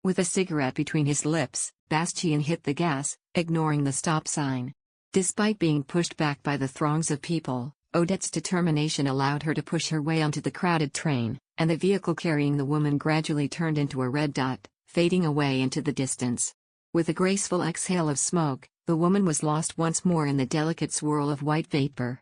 With a cigarette between his lips, Bastian hit the gas, ignoring the stop sign. Despite being pushed back by the throngs of people, Odette's determination allowed her to push her way onto the crowded train, and the vehicle carrying the woman gradually turned into a red dot, fading away into the distance. With a graceful exhale of smoke, the woman was lost once more in the delicate swirl of white vapor.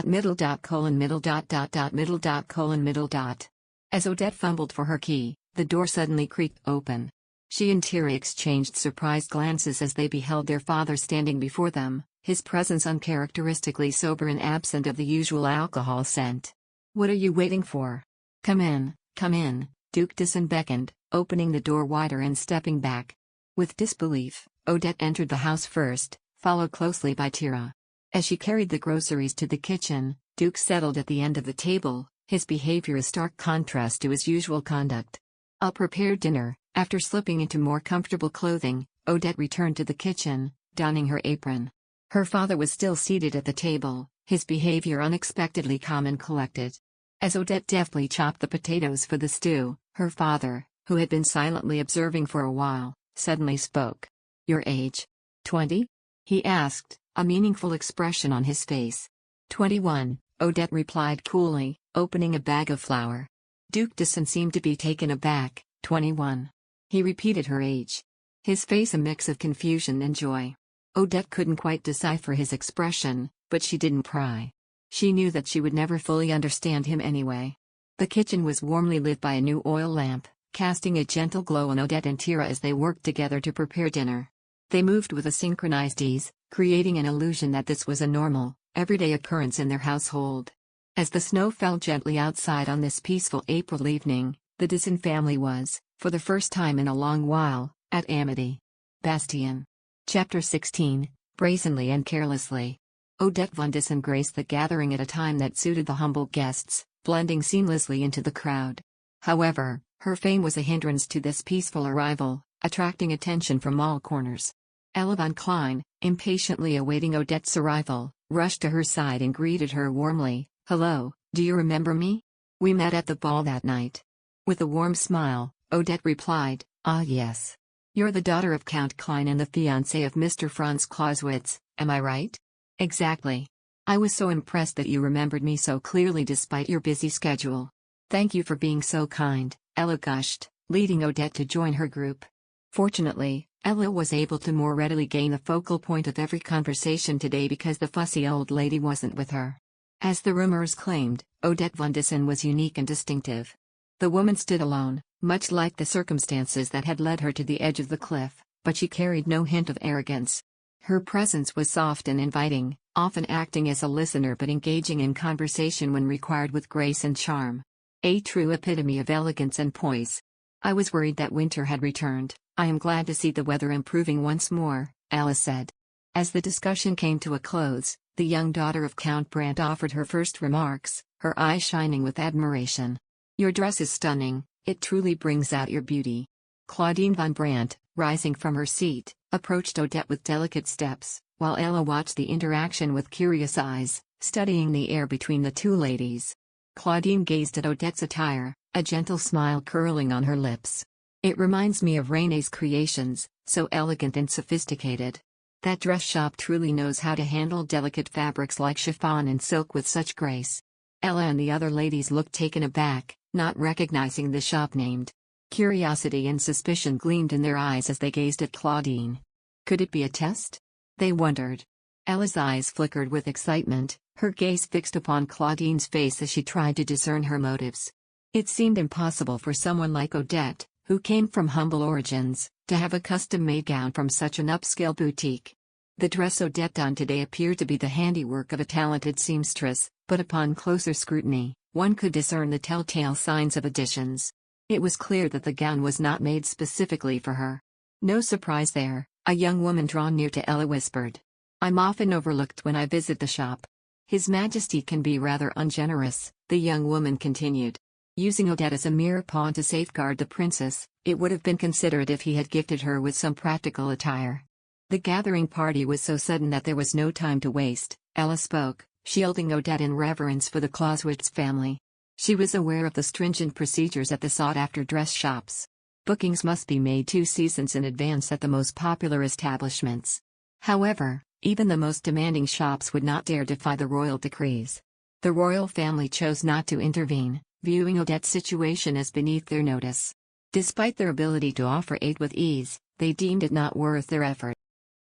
Middle dot colon middle dot dot dot middle dot colon middle dot. As Odette fumbled for her key, the door suddenly creaked open. She and Tira exchanged surprised glances as they beheld their father standing before them, his presence uncharacteristically sober and absent of the usual alcohol scent. "What are you waiting for? Come in, Duke Diessen beckoned, opening the door wider and stepping back. With disbelief, Odette entered the house first, followed closely by Tira. As she carried the groceries to the kitchen, Duke settled at the end of the table, his behavior a stark contrast to his usual conduct. "I'll prepare dinner." After slipping into more comfortable clothing, Odette returned to the kitchen, donning her apron. Her father was still seated at the table, his behavior unexpectedly calm and collected. As Odette deftly chopped the potatoes for the stew, her father, who had been silently observing for a while, suddenly spoke. "Your age? 20? He asked, a meaningful expression on his face. 21, Odette replied coolly, opening a bag of flour. Duke Diessen seemed to be taken aback. 21. He repeated her age. His face a mix of confusion and joy. Odette couldn't quite decipher his expression, but she didn't pry. She knew that she would never fully understand him anyway. The kitchen was warmly lit by a new oil lamp, casting a gentle glow on Odette and Tira as they worked together to prepare dinner. They moved with a synchronized ease, creating an illusion that this was a normal, everyday occurrence in their household. As the snow fell gently outside on this peaceful April evening, the Diessen family was, for the first time in a long while, at amity. Bastian. Chapter 16, Brazenly and Carelessly. Odette von Diessen graced the gathering at a time that suited the humble guests, blending seamlessly into the crowd. However, her fame was a hindrance to this peaceful arrival, attracting attention from all corners. Ella von Klein, impatiently awaiting Odette's arrival, rushed to her side and greeted her warmly. "Hello, do you remember me? We met at the ball that night." With a warm smile, Odette replied, "Ah yes. You're the daughter of Count Klein and the fiancée of Mr. Franz Clauswitz, am I right?" Exactly. I was so impressed that you remembered me so clearly despite your busy schedule. Thank you for being so kind, Ella gushed, leading Odette to join her group. Fortunately, Ella was able to more readily gain the focal point of every conversation today because the fussy old lady wasn't with her. As the rumors claimed, Odette von Diessen was unique and distinctive. The woman stood alone, much like the circumstances that had led her to the edge of the cliff, but she carried no hint of arrogance. Her presence was soft and inviting, often acting as a listener but engaging in conversation when required with grace and charm. A true epitome of elegance and poise. I was worried that winter had returned. I am glad to see the weather improving once more, Alice said. As the discussion came to a close, the young daughter of Count Brandt offered her first remarks, her eyes shining with admiration. Your dress is stunning, it truly brings out your beauty. Claudine von Brandt, rising from her seat, approached Odette with delicate steps, while Ella watched the interaction with curious eyes, studying the air between the two ladies. Claudine gazed at Odette's attire, a gentle smile curling on her lips. It reminds me of René's creations, so elegant and sophisticated. That dress shop truly knows how to handle delicate fabrics like chiffon and silk with such grace. Ella and the other ladies looked taken aback, not recognizing the shop named. Curiosity and suspicion gleamed in their eyes as they gazed at Claudine. Could it be a test? They wondered. Ella's eyes flickered with excitement, her gaze fixed upon Claudine's face as she tried to discern her motives. It seemed impossible for someone like Odette, who came from humble origins, to have a custom-made gown from such an upscale boutique. The dress Odette donned today appeared to be the handiwork of a talented seamstress, but upon closer scrutiny, one could discern the telltale signs of additions. It was clear that the gown was not made specifically for her. No surprise there, a young woman drawn near to Ella whispered. I'm often overlooked when I visit the shop. His Majesty can be rather ungenerous, the young woman continued. Using Odette as a mere pawn to safeguard the princess, it would have been considerate if he had gifted her with some practical attire. The gathering party was so sudden that there was no time to waste, Ella spoke, shielding Odette in reverence for the Clauswitz family. She was aware of the stringent procedures at the sought-after dress shops. Bookings must be made 2 seasons in advance at the most popular establishments. However, even the most demanding shops would not dare defy the royal decrees. The royal family chose not to intervene, viewing Odette's situation as beneath their notice. Despite their ability to offer aid with ease, they deemed it not worth their effort.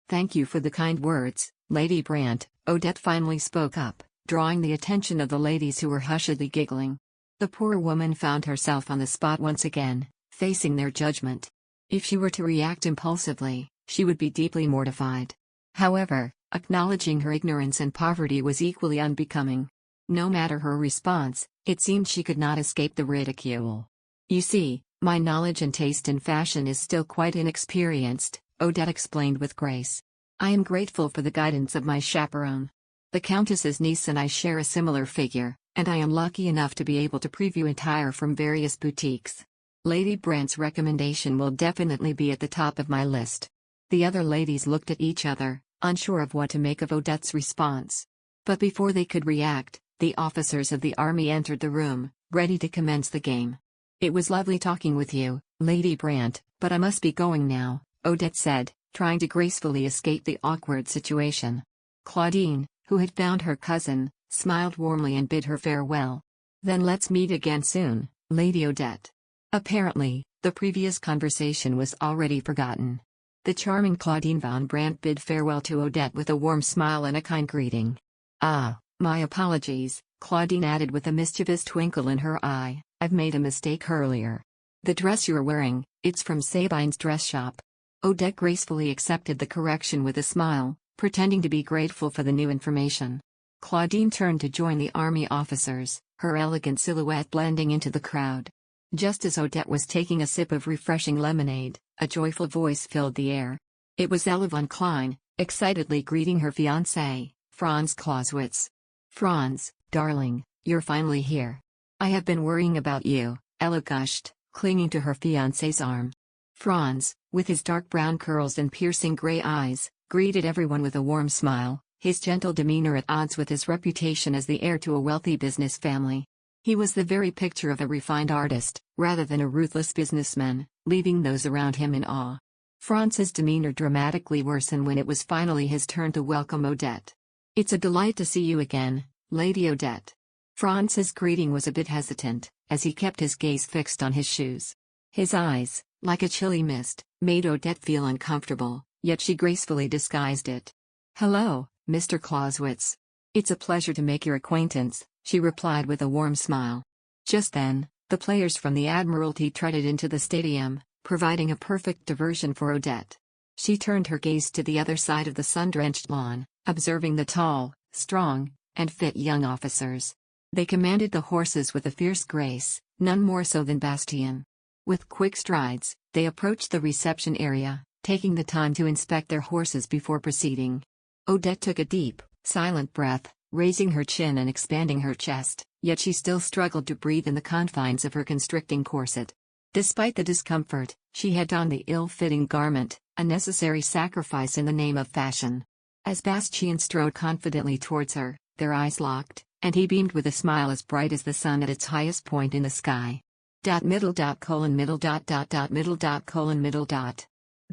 Thank you for the kind words, Lady Brandt, Odette finally spoke up, drawing the attention of the ladies who were hushedly giggling. The poor woman found herself on the spot once again, facing their judgment. If she were to react impulsively, she would be deeply mortified. However, acknowledging her ignorance and poverty was equally unbecoming. No matter her response, it seemed she could not escape the ridicule. You see, my knowledge and taste in fashion is still quite inexperienced, Odette explained with grace. I am grateful for the guidance of my chaperone. The Countess's niece and I share a similar figure, and I am lucky enough to be able to preview attire from various boutiques. Lady Brandt's recommendation will definitely be at the top of my list. The other ladies looked at each other, unsure of what to make of Odette's response. But before they could react, the officers of the army entered the room, ready to commence the game. It was lovely talking with you, Lady Brandt, but I must be going now, Odette said, trying to gracefully escape the awkward situation. Claudine, who had found her cousin, smiled warmly and bid her farewell. Then let's meet again soon, Lady Odette. Apparently, the previous conversation was already forgotten. The charming Claudine von Brandt bid farewell to Odette with a warm smile and a kind greeting. Ah, my apologies, Claudine added with a mischievous twinkle in her eye, I've made a mistake earlier. The dress you're wearing, it's from Sabine's dress shop. Odette gracefully accepted the correction with a smile, pretending to be grateful for the new information. Claudine turned to join the army officers, her elegant silhouette blending into the crowd. Just as Odette was taking a sip of refreshing lemonade, a joyful voice filled the air. It was Ella von Klein, excitedly greeting her fiancé, Franz Clauswitz. Franz, darling, you're finally here. I have been worrying about you, Ella gushed, clinging to her fiancé's arm. Franz, with his dark brown curls and piercing gray eyes, greeted everyone with a warm smile, his gentle demeanor at odds with his reputation as the heir to a wealthy business family. He was the very picture of a refined artist, rather than a ruthless businessman, leaving those around him in awe. Franz's demeanor dramatically worsened when it was finally his turn to welcome Odette. It's a delight to see you again, Lady Odette. Franz's greeting was a bit hesitant, as he kept his gaze fixed on his shoes. His eyes, like a chilly mist, made Odette feel uncomfortable, yet she gracefully disguised it. "Hello, Mr. Clauswitz. It's a pleasure to make your acquaintance," she replied with a warm smile. Just then, the players from the Admiralty treaded into the stadium, providing a perfect diversion for Odette. She turned her gaze to the other side of the sun-drenched lawn, observing the tall, strong, and fit young officers. They commanded the horses with a fierce grace, none more so than Bastian. With quick strides, they approached the reception area, taking the time to inspect their horses before proceeding. Odette took a deep, silent breath, raising her chin and expanding her chest, yet she still struggled to breathe in the confines of her constricting corset. Despite the discomfort, she had donned the ill-fitting garment, a necessary sacrifice in the name of fashion. As Bastian strode confidently towards her, their eyes locked, and he beamed with a smile as bright as the sun at its highest point in the sky. Middle.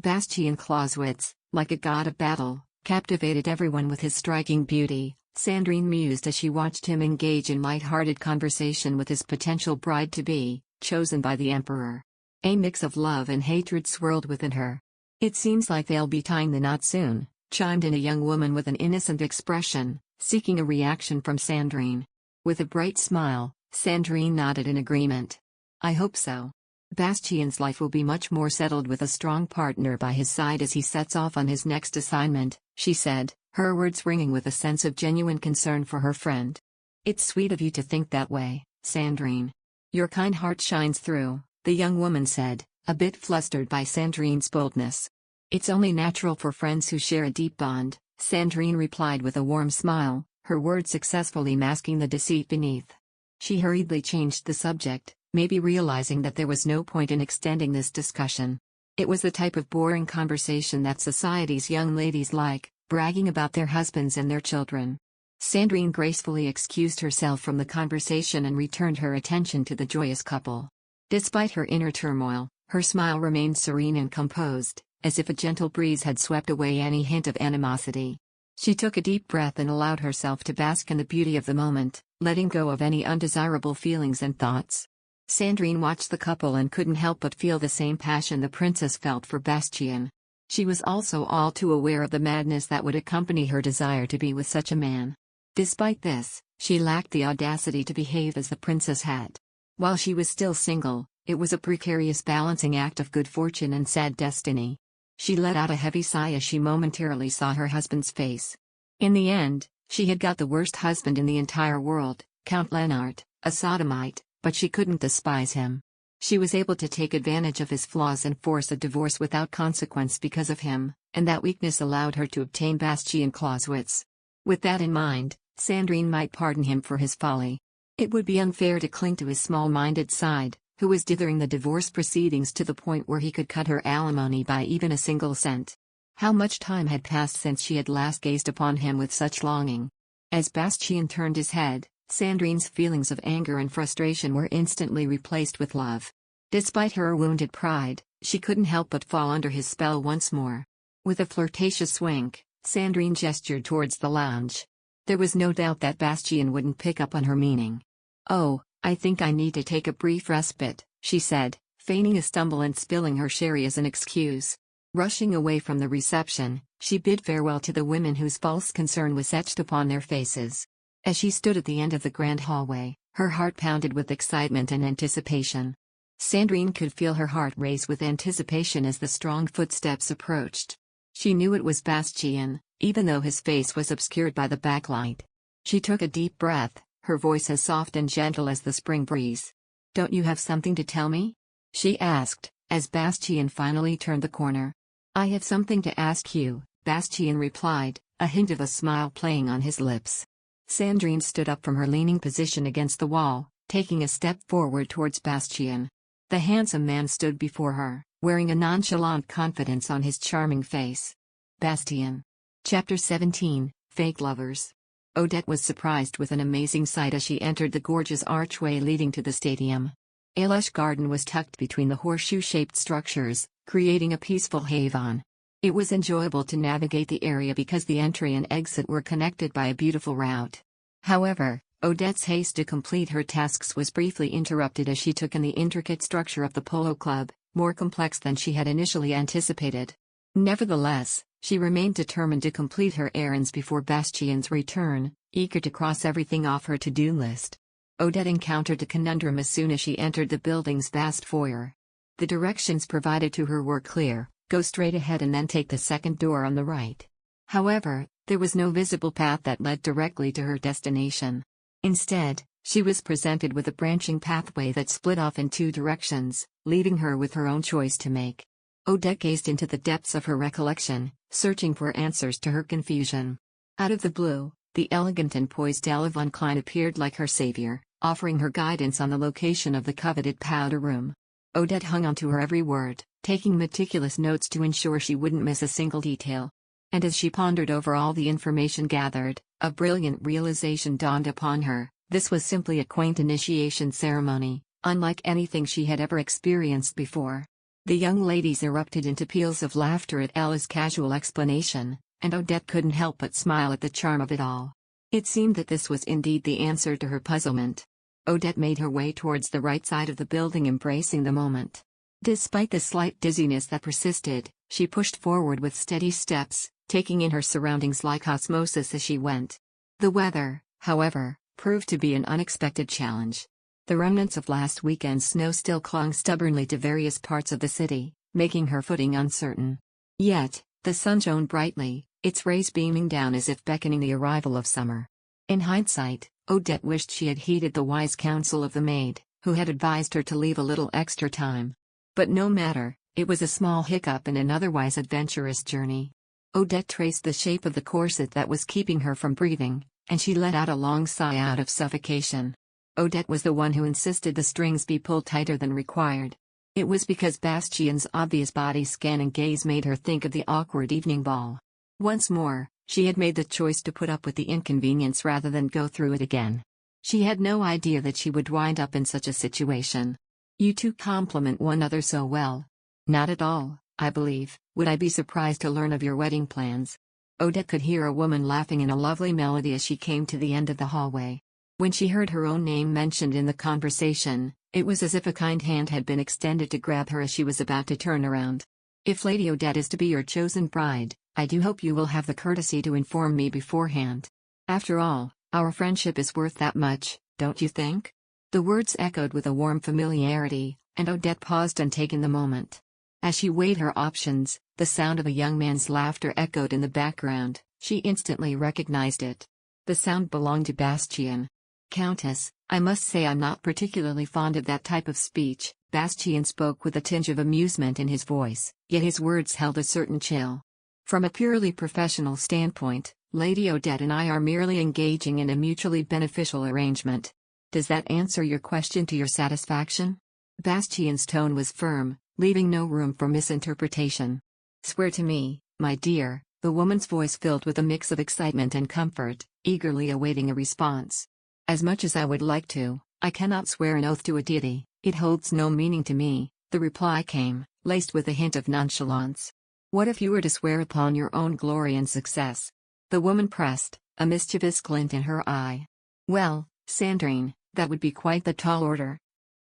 Bastian Clauswitz, like a god of battle, captivated everyone with his striking beauty, Sandrine mused as she watched him engage in light-hearted conversation with his potential bride-to-be, chosen by the Emperor. A mix of love and hatred swirled within her. "It seems like they'll be tying the knot soon," chimed in a young woman with an innocent expression, seeking a reaction from Sandrine. With a bright smile, Sandrine nodded in agreement. "I hope so. Bastian's life will be much more settled with a strong partner by his side as he sets off on his next assignment," she said, her words ringing with a sense of genuine concern for her friend. "It's sweet of you to think that way, Sandrine. Your kind heart shines through," the young woman said, a bit flustered by Sandrine's boldness. "It's only natural for friends who share a deep bond," Sandrine replied with a warm smile, her words successfully masking the deceit beneath. She hurriedly changed the subject, maybe realizing that there was no point in extending this discussion. It was the type of boring conversation that society's young ladies like, bragging about their husbands and their children. Sandrine gracefully excused herself from the conversation and returned her attention to the joyous couple. Despite her inner turmoil, her smile remained serene and composed, as if a gentle breeze had swept away any hint of animosity. She took a deep breath and allowed herself to bask in the beauty of the moment, letting go of any undesirable feelings and thoughts. Sandrine watched the couple and couldn't help but feel the same passion the princess felt for Bastian. She was also all too aware of the madness that would accompany her desire to be with such a man. Despite this, she lacked the audacity to behave as the princess had. While she was still single, it was a precarious balancing act of good fortune and sad destiny. She let out a heavy sigh as she momentarily saw her husband's face. In the end, she had got the worst husband in the entire world, Count Lennart, a sodomite, but she couldn't despise him. She was able to take advantage of his flaws and force a divorce without consequence because of him, and that weakness allowed her to obtain Bastian Clauswitz. With that in mind, Sandrine might pardon him for his folly. It would be unfair to cling to his small-minded side, who was dithering the divorce proceedings to the point where he could cut her alimony by even a single cent. How much time had passed since she had last gazed upon him with such longing? As Bastian turned his head, Sandrine's feelings of anger and frustration were instantly replaced with love. Despite her wounded pride, she couldn't help but fall under his spell once more. With a flirtatious wink, Sandrine gestured towards the lounge. There was no doubt that Bastian wouldn't pick up on her meaning. "Oh, I think I need to take a brief respite," she said, feigning a stumble and spilling her sherry as an excuse. Rushing away from the reception, she bid farewell to the women whose false concern was etched upon their faces. As she stood at the end of the grand hallway, her heart pounded with excitement and anticipation. Sandrine could feel her heart race with anticipation as the strong footsteps approached. She knew it was Bastian, even though his face was obscured by the backlight. She took a deep breath, her voice as soft and gentle as the spring breeze. "Don't you have something to tell me?" she asked, as Bastian finally turned the corner. "I have something to ask you," Bastian replied, a hint of a smile playing on his lips. Sandrine stood up from her leaning position against the wall, taking a step forward towards Bastian. The handsome man stood before her, wearing a nonchalant confidence on his charming face. Bastian. Chapter 17, Fake Lovers. Odette was surprised with an amazing sight as she entered the gorgeous archway leading to the stadium. A lush garden was tucked between the horseshoe-shaped structures, creating a peaceful haven. It was enjoyable to navigate the area because the entry and exit were connected by a beautiful route. However, Odette's haste to complete her tasks was briefly interrupted as she took in the intricate structure of the polo club, more complex than she had initially anticipated. Nevertheless, she remained determined to complete her errands before Bastian's return, eager to cross everything off her to-do list. Odette encountered a conundrum as soon as she entered the building's vast foyer. The directions provided to her were clear: go straight ahead and then take the second door on the right. However, there was no visible path that led directly to her destination. Instead, she was presented with a branching pathway that split off in two directions, leaving her with her own choice to make. Odette gazed into the depths of her recollection, searching for answers to her confusion. Out of the blue, the elegant and poised Ella von Klein appeared like her savior, offering her guidance on the location of the coveted powder room. Odette hung on to her every word, taking meticulous notes to ensure she wouldn't miss a single detail. And as she pondered over all the information gathered, a brilliant realization dawned upon her: this was simply a quaint initiation ceremony, unlike anything she had ever experienced before. The young ladies erupted into peals of laughter at Ella's casual explanation, and Odette couldn't help but smile at the charm of it all. It seemed that this was indeed the answer to her puzzlement. Odette made her way towards the right side of the building, embracing the moment. Despite the slight dizziness that persisted, she pushed forward with steady steps, taking in her surroundings like osmosis as she went. The weather, however, proved to be an unexpected challenge. The remnants of last weekend's snow still clung stubbornly to various parts of the city, making her footing uncertain. Yet, the sun shone brightly, its rays beaming down as if beckoning the arrival of summer. In hindsight, Odette wished she had heeded the wise counsel of the maid, who had advised her to leave a little extra time. But no matter, it was a small hiccup in an otherwise adventurous journey. Odette traced the shape of the corset that was keeping her from breathing, and she let out a long sigh out of suffocation. Odette was the one who insisted the strings be pulled tighter than required. It was because Bastian's obvious body scan and gaze made her think of the awkward evening ball. Once more, she had made the choice to put up with the inconvenience rather than go through it again. She had no idea that she would wind up in such a situation. You two complement one another so well. Not at all, I believe. Would I be surprised to learn of your wedding plans? Odette could hear a woman laughing in a lovely melody as she came to the end of the hallway. When she heard her own name mentioned in the conversation, it was as if a kind hand had been extended to grab her as she was about to turn around. If Lady Odette is to be your chosen bride, I do hope you will have the courtesy to inform me beforehand. After all, our friendship is worth that much, don't you think? The words echoed with a warm familiarity, and Odette paused untaken the moment. As she weighed her options, the sound of a young man's laughter echoed in the background. She instantly recognized it. The sound belonged to Bastian. Countess, I must say I'm not particularly fond of that type of speech. Bastian spoke with a tinge of amusement in his voice, yet his words held a certain chill. From a purely professional standpoint, Lady Odette and I are merely engaging in a mutually beneficial arrangement. Does that answer your question to your satisfaction? Bastian's tone was firm, leaving no room for misinterpretation. Swear to me, my dear, the woman's voice filled with a mix of excitement and comfort, eagerly awaiting a response. As much as I would like to, I cannot swear an oath to a deity. It holds no meaning to me, the reply came, laced with a hint of nonchalance. What if you were to swear upon your own glory and success? The woman pressed, a mischievous glint in her eye. Well, Sandrine, that would be quite the tall order.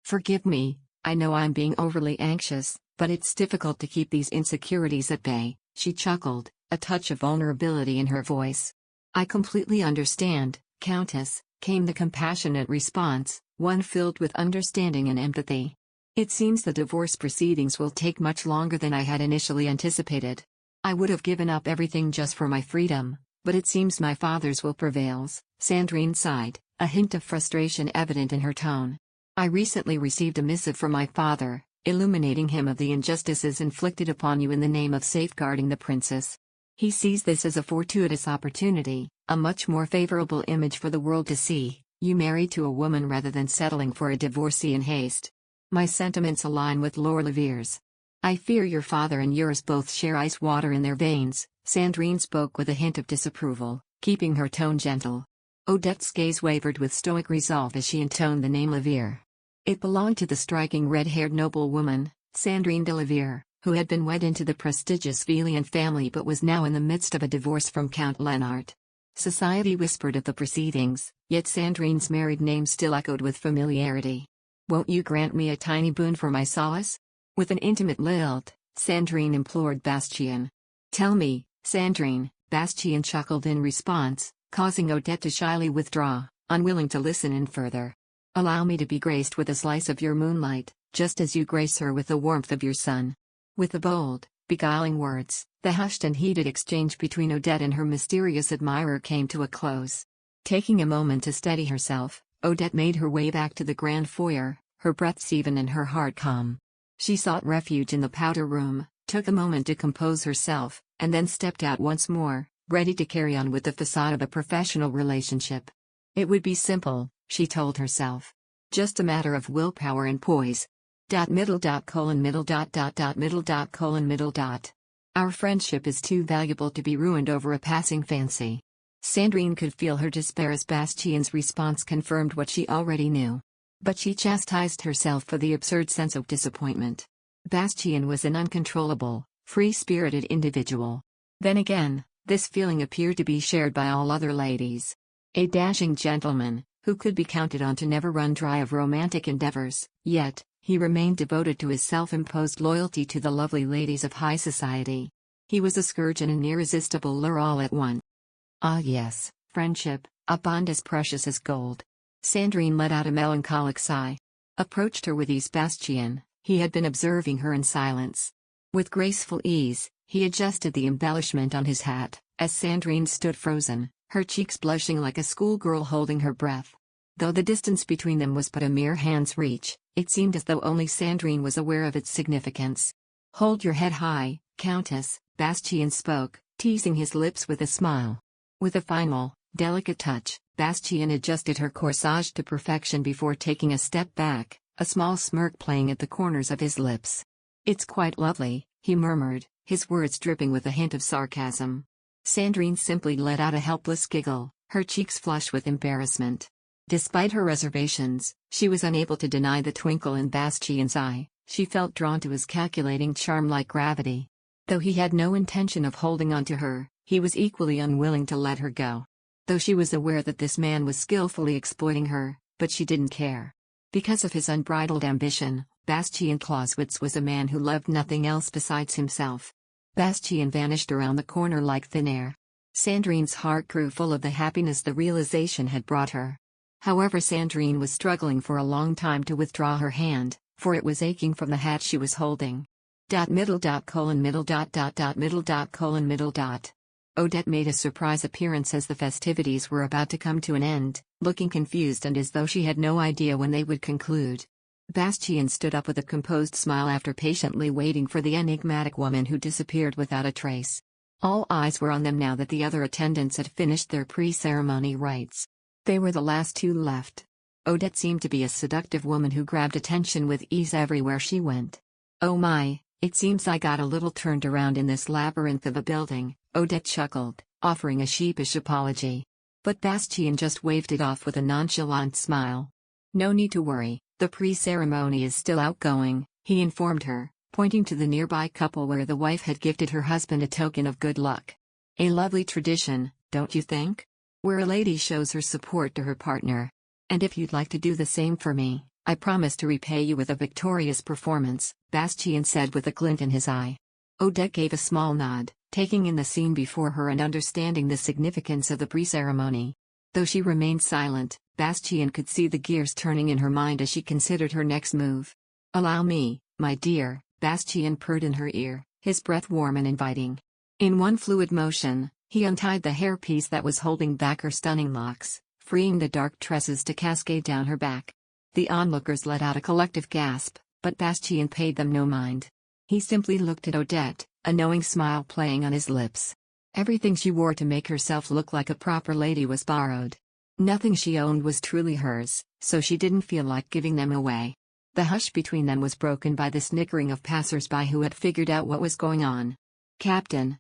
Forgive me, I know I'm being overly anxious, but it's difficult to keep these insecurities at bay, she chuckled, a touch of vulnerability in her voice. I completely understand, Countess, came the compassionate response, one filled with understanding and empathy. It seems the divorce proceedings will take much longer than I had initially anticipated. I would have given up everything just for my freedom, but it seems my father's will prevails. Sandrine sighed, a hint of frustration evident in her tone. I recently received a missive from my father, illuminating him of the injustices inflicted upon you in the name of safeguarding the princess. He sees this as a fortuitous opportunity, a much more favorable image for the world to see, you married to a woman rather than settling for a divorcee in haste. My sentiments align with Lord Laviere's. I fear your father and yours both share ice water in their veins, Sandrine spoke with a hint of disapproval, keeping her tone gentle. Odette's gaze wavered with stoic resolve as she intoned the name Laviere. It belonged to the striking red-haired noblewoman, Sandrine de Laviere, who had been wed into the prestigious Velian family but was now in the midst of a divorce from Count Lennart. Society whispered of the proceedings, yet Sandrine's married name still echoed with familiarity. "Won't you grant me a tiny boon for my solace?" With an intimate lilt, Sandrine implored Bastian. "Tell me, Sandrine," Bastian chuckled in response, causing Odette to shyly withdraw, unwilling to listen in further. "Allow me to be graced with a slice of your moonlight, just as you grace her with the warmth of your sun." With the bold, beguiling words, the hushed and heated exchange between Odette and her mysterious admirer came to a close. Taking a moment to steady herself, Odette made her way back to the grand foyer, her breaths even and her heart calm. She sought refuge in the powder room, took a moment to compose herself, and then stepped out once more, ready to carry on with the facade of a professional relationship. It would be simple, she told herself. Just a matter of willpower and poise. Middle. Our friendship is too valuable to be ruined over a passing fancy. Sandrine could feel her despair as Bastian's response confirmed what she already knew. But she chastised herself for the absurd sense of disappointment. Bastian was an uncontrollable, free-spirited individual. Then again, this feeling appeared to be shared by all other ladies. A dashing gentleman, who could be counted on to never run dry of romantic endeavors, yet, he remained devoted to his self-imposed loyalty to the lovely ladies of high society. He was a scourge and an irresistible lure all at once. Ah yes, friendship, a bond as precious as gold. Sandrine let out a melancholic sigh. Approached her with ease. Bastian, he had been observing her in silence. With graceful ease, he adjusted the embellishment on his hat, as Sandrine stood frozen, her cheeks blushing like a schoolgirl holding her breath. Though the distance between them was but a mere hand's reach, it seemed as though only Sandrine was aware of its significance. "Hold your head high, Countess," Bastian spoke, teasing his lips with a smile. With a final, delicate touch, Bastian adjusted her corsage to perfection before taking a step back, a small smirk playing at the corners of his lips. "It's quite lovely," he murmured, his words dripping with a hint of sarcasm. Sandrine simply let out a helpless giggle, her cheeks flushed with embarrassment. Despite her reservations, she was unable to deny the twinkle in Bastian's eye. She felt drawn to his calculating charm like gravity. Though he had no intention of holding on to her, he was equally unwilling to let her go. Though she was aware that this man was skillfully exploiting her, but she didn't care. Because of his unbridled ambition, Bastian Clauswitz was a man who loved nothing else besides himself. Bastian vanished around the corner like thin air. Sandrine's heart grew full of the happiness the realization had brought her. However, Sandrine was struggling for a long time to withdraw her hand, for it was aching from the hat she was holding. Middle. Odette made a surprise appearance as the festivities were about to come to an end, looking confused and as though she had no idea when they would conclude. Bastian stood up with a composed smile after patiently waiting for the enigmatic woman who disappeared without a trace. All eyes were on them now that the other attendants had finished their pre-ceremony rites. They were the last two left. Odette seemed to be a seductive woman who grabbed attention with ease everywhere she went. "Oh my, it seems I got a little turned around in this labyrinth of a building," Odette chuckled, offering a sheepish apology. But Bastian just waved it off with a nonchalant smile. "No need to worry, the pre-ceremony is still outgoing," he informed her, pointing to the nearby couple where the wife had gifted her husband a token of good luck. "A lovely tradition, don't you think? Where a lady shows her support to her partner. And if you'd like to do the same for me, I promise to repay you with a victorious performance," Bastian said with a glint in his eye. Odette gave a small nod, taking in the scene before her and understanding the significance of the pre-ceremony. Though she remained silent, Bastian could see the gears turning in her mind as she considered her next move. "Allow me, my dear," Bastian purred in her ear, his breath warm and inviting. In one fluid motion, he untied the hairpiece that was holding back her stunning locks, freeing the dark tresses to cascade down her back. The onlookers let out a collective gasp, but Bastian paid them no mind. He simply looked at Odette, a knowing smile playing on his lips. Everything she wore to make herself look like a proper lady was borrowed. Nothing she owned was truly hers, so she didn't feel like giving them away. The hush between them was broken by the snickering of passers-by who had figured out what was going on. "Captain,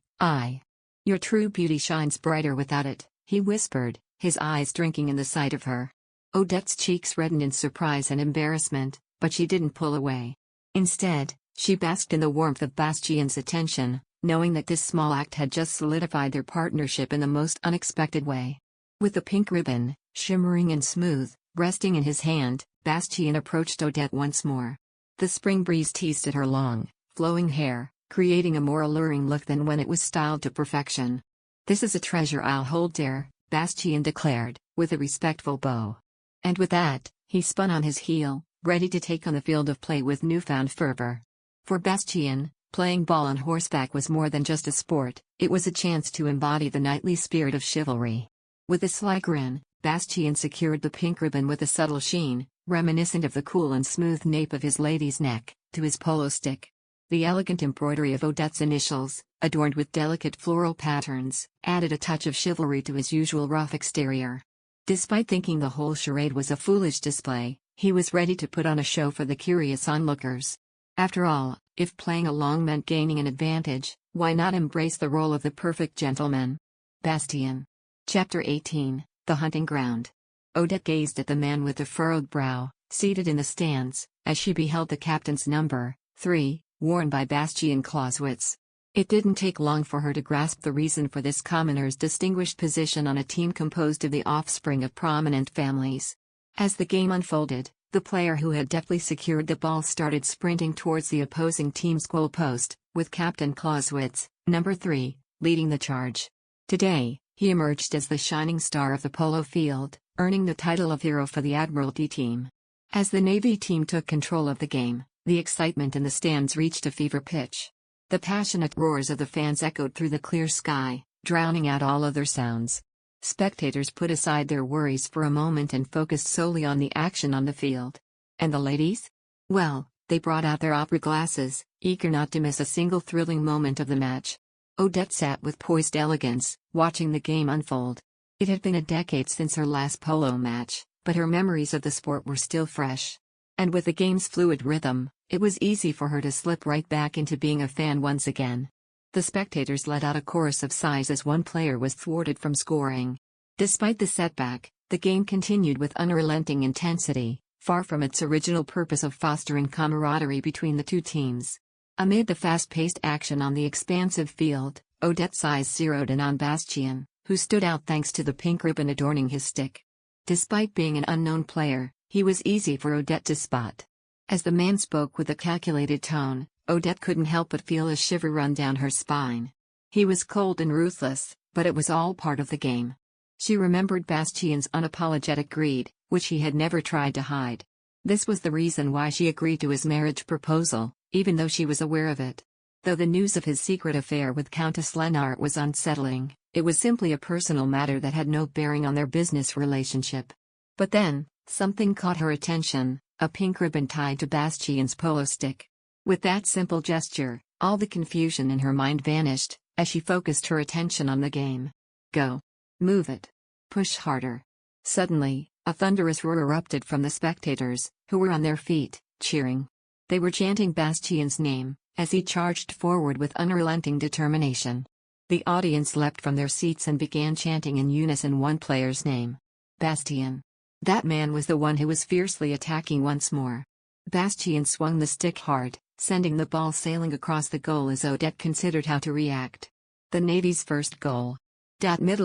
your true beauty shines brighter without it," he whispered, his eyes drinking in the sight of her. Odette's cheeks reddened in surprise and embarrassment, but she didn't pull away. Instead, She basked in the warmth of Bastian's attention, knowing that this small act had just solidified their partnership in the most unexpected way. With the pink ribbon, shimmering and smooth, resting in his hand, Bastian approached Odette once more. The spring breeze teased at her long, flowing hair, creating a more alluring look than when it was styled to perfection. "This is a treasure I'll hold dear," Bastian declared, with a respectful bow. And with that, he spun on his heel, ready to take on the field of play with newfound fervor. For Bastian, playing ball on horseback was more than just a sport, it was a chance to embody the knightly spirit of chivalry. With a sly grin, Bastian secured the pink ribbon with a subtle sheen, reminiscent of the cool and smooth nape of his lady's neck, to his polo stick. The elegant embroidery of Odette's initials, adorned with delicate floral patterns, added a touch of chivalry to his usual rough exterior. Despite thinking the whole charade was a foolish display, he was ready to put on a show for the curious onlookers. After all, if playing along meant gaining an advantage, why not embrace the role of the perfect gentleman? Bastian. Chapter 18, The Hunting Ground. Odette gazed at the man with the furrowed brow, seated in the stands, as she beheld the captain's number, 3, worn by Bastian Clauswitz. It didn't take long for her to grasp the reason for this commoner's distinguished position on a team composed of the offspring of prominent families. As the game unfolded, the player who had deftly secured the ball started sprinting towards the opposing team's goalpost, with Captain Clauswitz, number 3, leading the charge. Today, he emerged as the shining star of the polo field, earning the title of hero for the Admiralty team. As the Navy team took control of the game, the excitement in the stands reached a fever pitch. The passionate roars of the fans echoed through the clear sky, drowning out all other sounds. Spectators put aside their worries for a moment and focused solely on the action on the field. And the ladies? Well, they brought out their opera glasses, eager not to miss a single thrilling moment of the match. Odette sat with poised elegance, watching the game unfold. It had been a decade since her last polo match, but her memories of the sport were still fresh. And with the game's fluid rhythm, it was easy for her to slip right back into being a fan once again. The spectators let out a chorus of sighs as one player was thwarted from scoring. Despite the setback, the game continued with unrelenting intensity, far from its original purpose of fostering camaraderie between the two teams. Amid the fast-paced action on the expansive field, Odette's eyes zeroed in on Bastian, who stood out thanks to the pink ribbon adorning his stick. Despite being an unknown player, he was easy for Odette to spot. As the man spoke with a calculated tone, Odette couldn't help but feel a shiver run down her spine. He was cold and ruthless, but it was all part of the game. She remembered Bastian's unapologetic greed, which he had never tried to hide. This was the reason why she agreed to his marriage proposal, even though she was aware of it. Though the news of his secret affair with Countess Lennart was unsettling, it was simply a personal matter that had no bearing on their business relationship. But then, something caught her attention, a pink ribbon tied to Bastian's polo stick. With that simple gesture, all the confusion in her mind vanished, as she focused her attention on the game. Go. Move it. Push harder. Suddenly, a thunderous roar erupted from the spectators, who were on their feet, cheering. They were chanting Bastian's name, as he charged forward with unrelenting determination. The audience leapt from their seats and began chanting in unison one player's name. Bastian. That man was the one who was fiercely attacking once more. Bastian swung the stick hard, sending the ball sailing across the goal as Odette considered how to react. The Navy's first goal. Middle.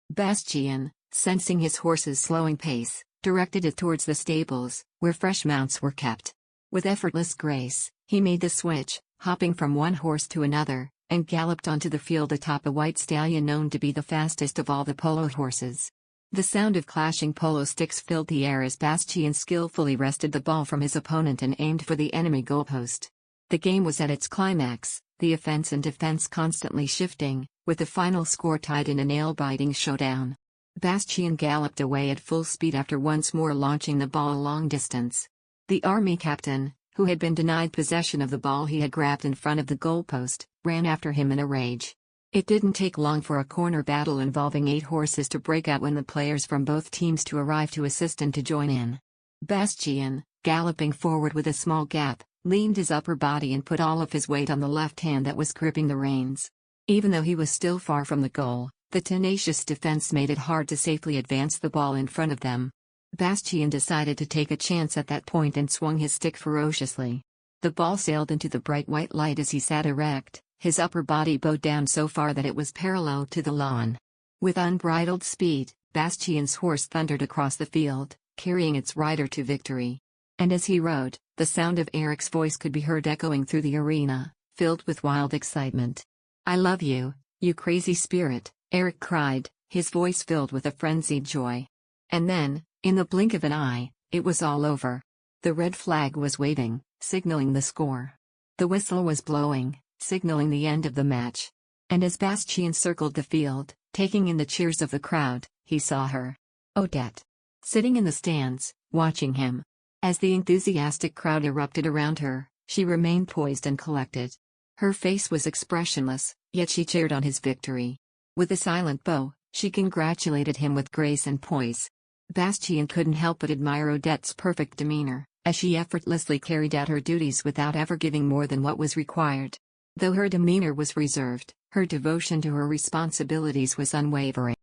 Bastian, sensing his horse's slowing pace, directed it towards the stables, where fresh mounts were kept. With effortless grace, he made the switch, hopping from one horse to another, and galloped onto the field atop a white stallion known to be the fastest of all the polo horses. The sound of clashing polo sticks filled the air as Bastian skillfully wrested the ball from his opponent and aimed for the enemy goalpost. The game was at its climax, the offense and defense constantly shifting, with the final score tied in a nail-biting showdown. Bastian galloped away at full speed after once more launching the ball a long distance. The army captain, who had been denied possession of the ball he had grabbed in front of the goalpost, ran after him in a rage. It didn't take long for a corner battle involving 8 horses to break out when the players from both teams to arrive to assist and to join in. Bastian, galloping forward with a small gap, leaned his upper body and put all of his weight on the left hand that was gripping the reins. Even though he was still far from the goal, the tenacious defense made it hard to safely advance the ball in front of them. Bastian decided to take a chance at that point and swung his stick ferociously. The ball sailed into the bright white light as he sat erect, his upper body bowed down so far that it was parallel to the lawn. With unbridled speed, Bastian's horse thundered across the field, carrying its rider to victory. And as he rode, the sound of Eric's voice could be heard echoing through the arena, filled with wild excitement. "I love you, you crazy spirit," Eric cried, his voice filled with a frenzied joy. And then, in the blink of an eye, it was all over. The red flag was waving, signaling the score. The whistle was blowing, signaling the end of the match. And as Bastian circled the field, taking in the cheers of the crowd, he saw her. Odette. Sitting in the stands, watching him. As the enthusiastic crowd erupted around her, she remained poised and collected. Her face was expressionless, yet she cheered on his victory. With a silent bow, she congratulated him with grace and poise. Bastian couldn't help but admire Odette's perfect demeanor, as she effortlessly carried out her duties without ever giving more than what was required. Though her demeanor was reserved, her devotion to her responsibilities was unwavering.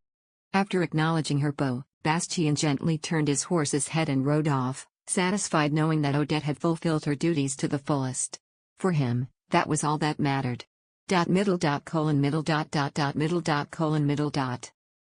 After acknowledging her bow, Bastian gently turned his horse's head and rode off, satisfied knowing that Odette had fulfilled her duties to the fullest. For him, that was all that mattered. Middle.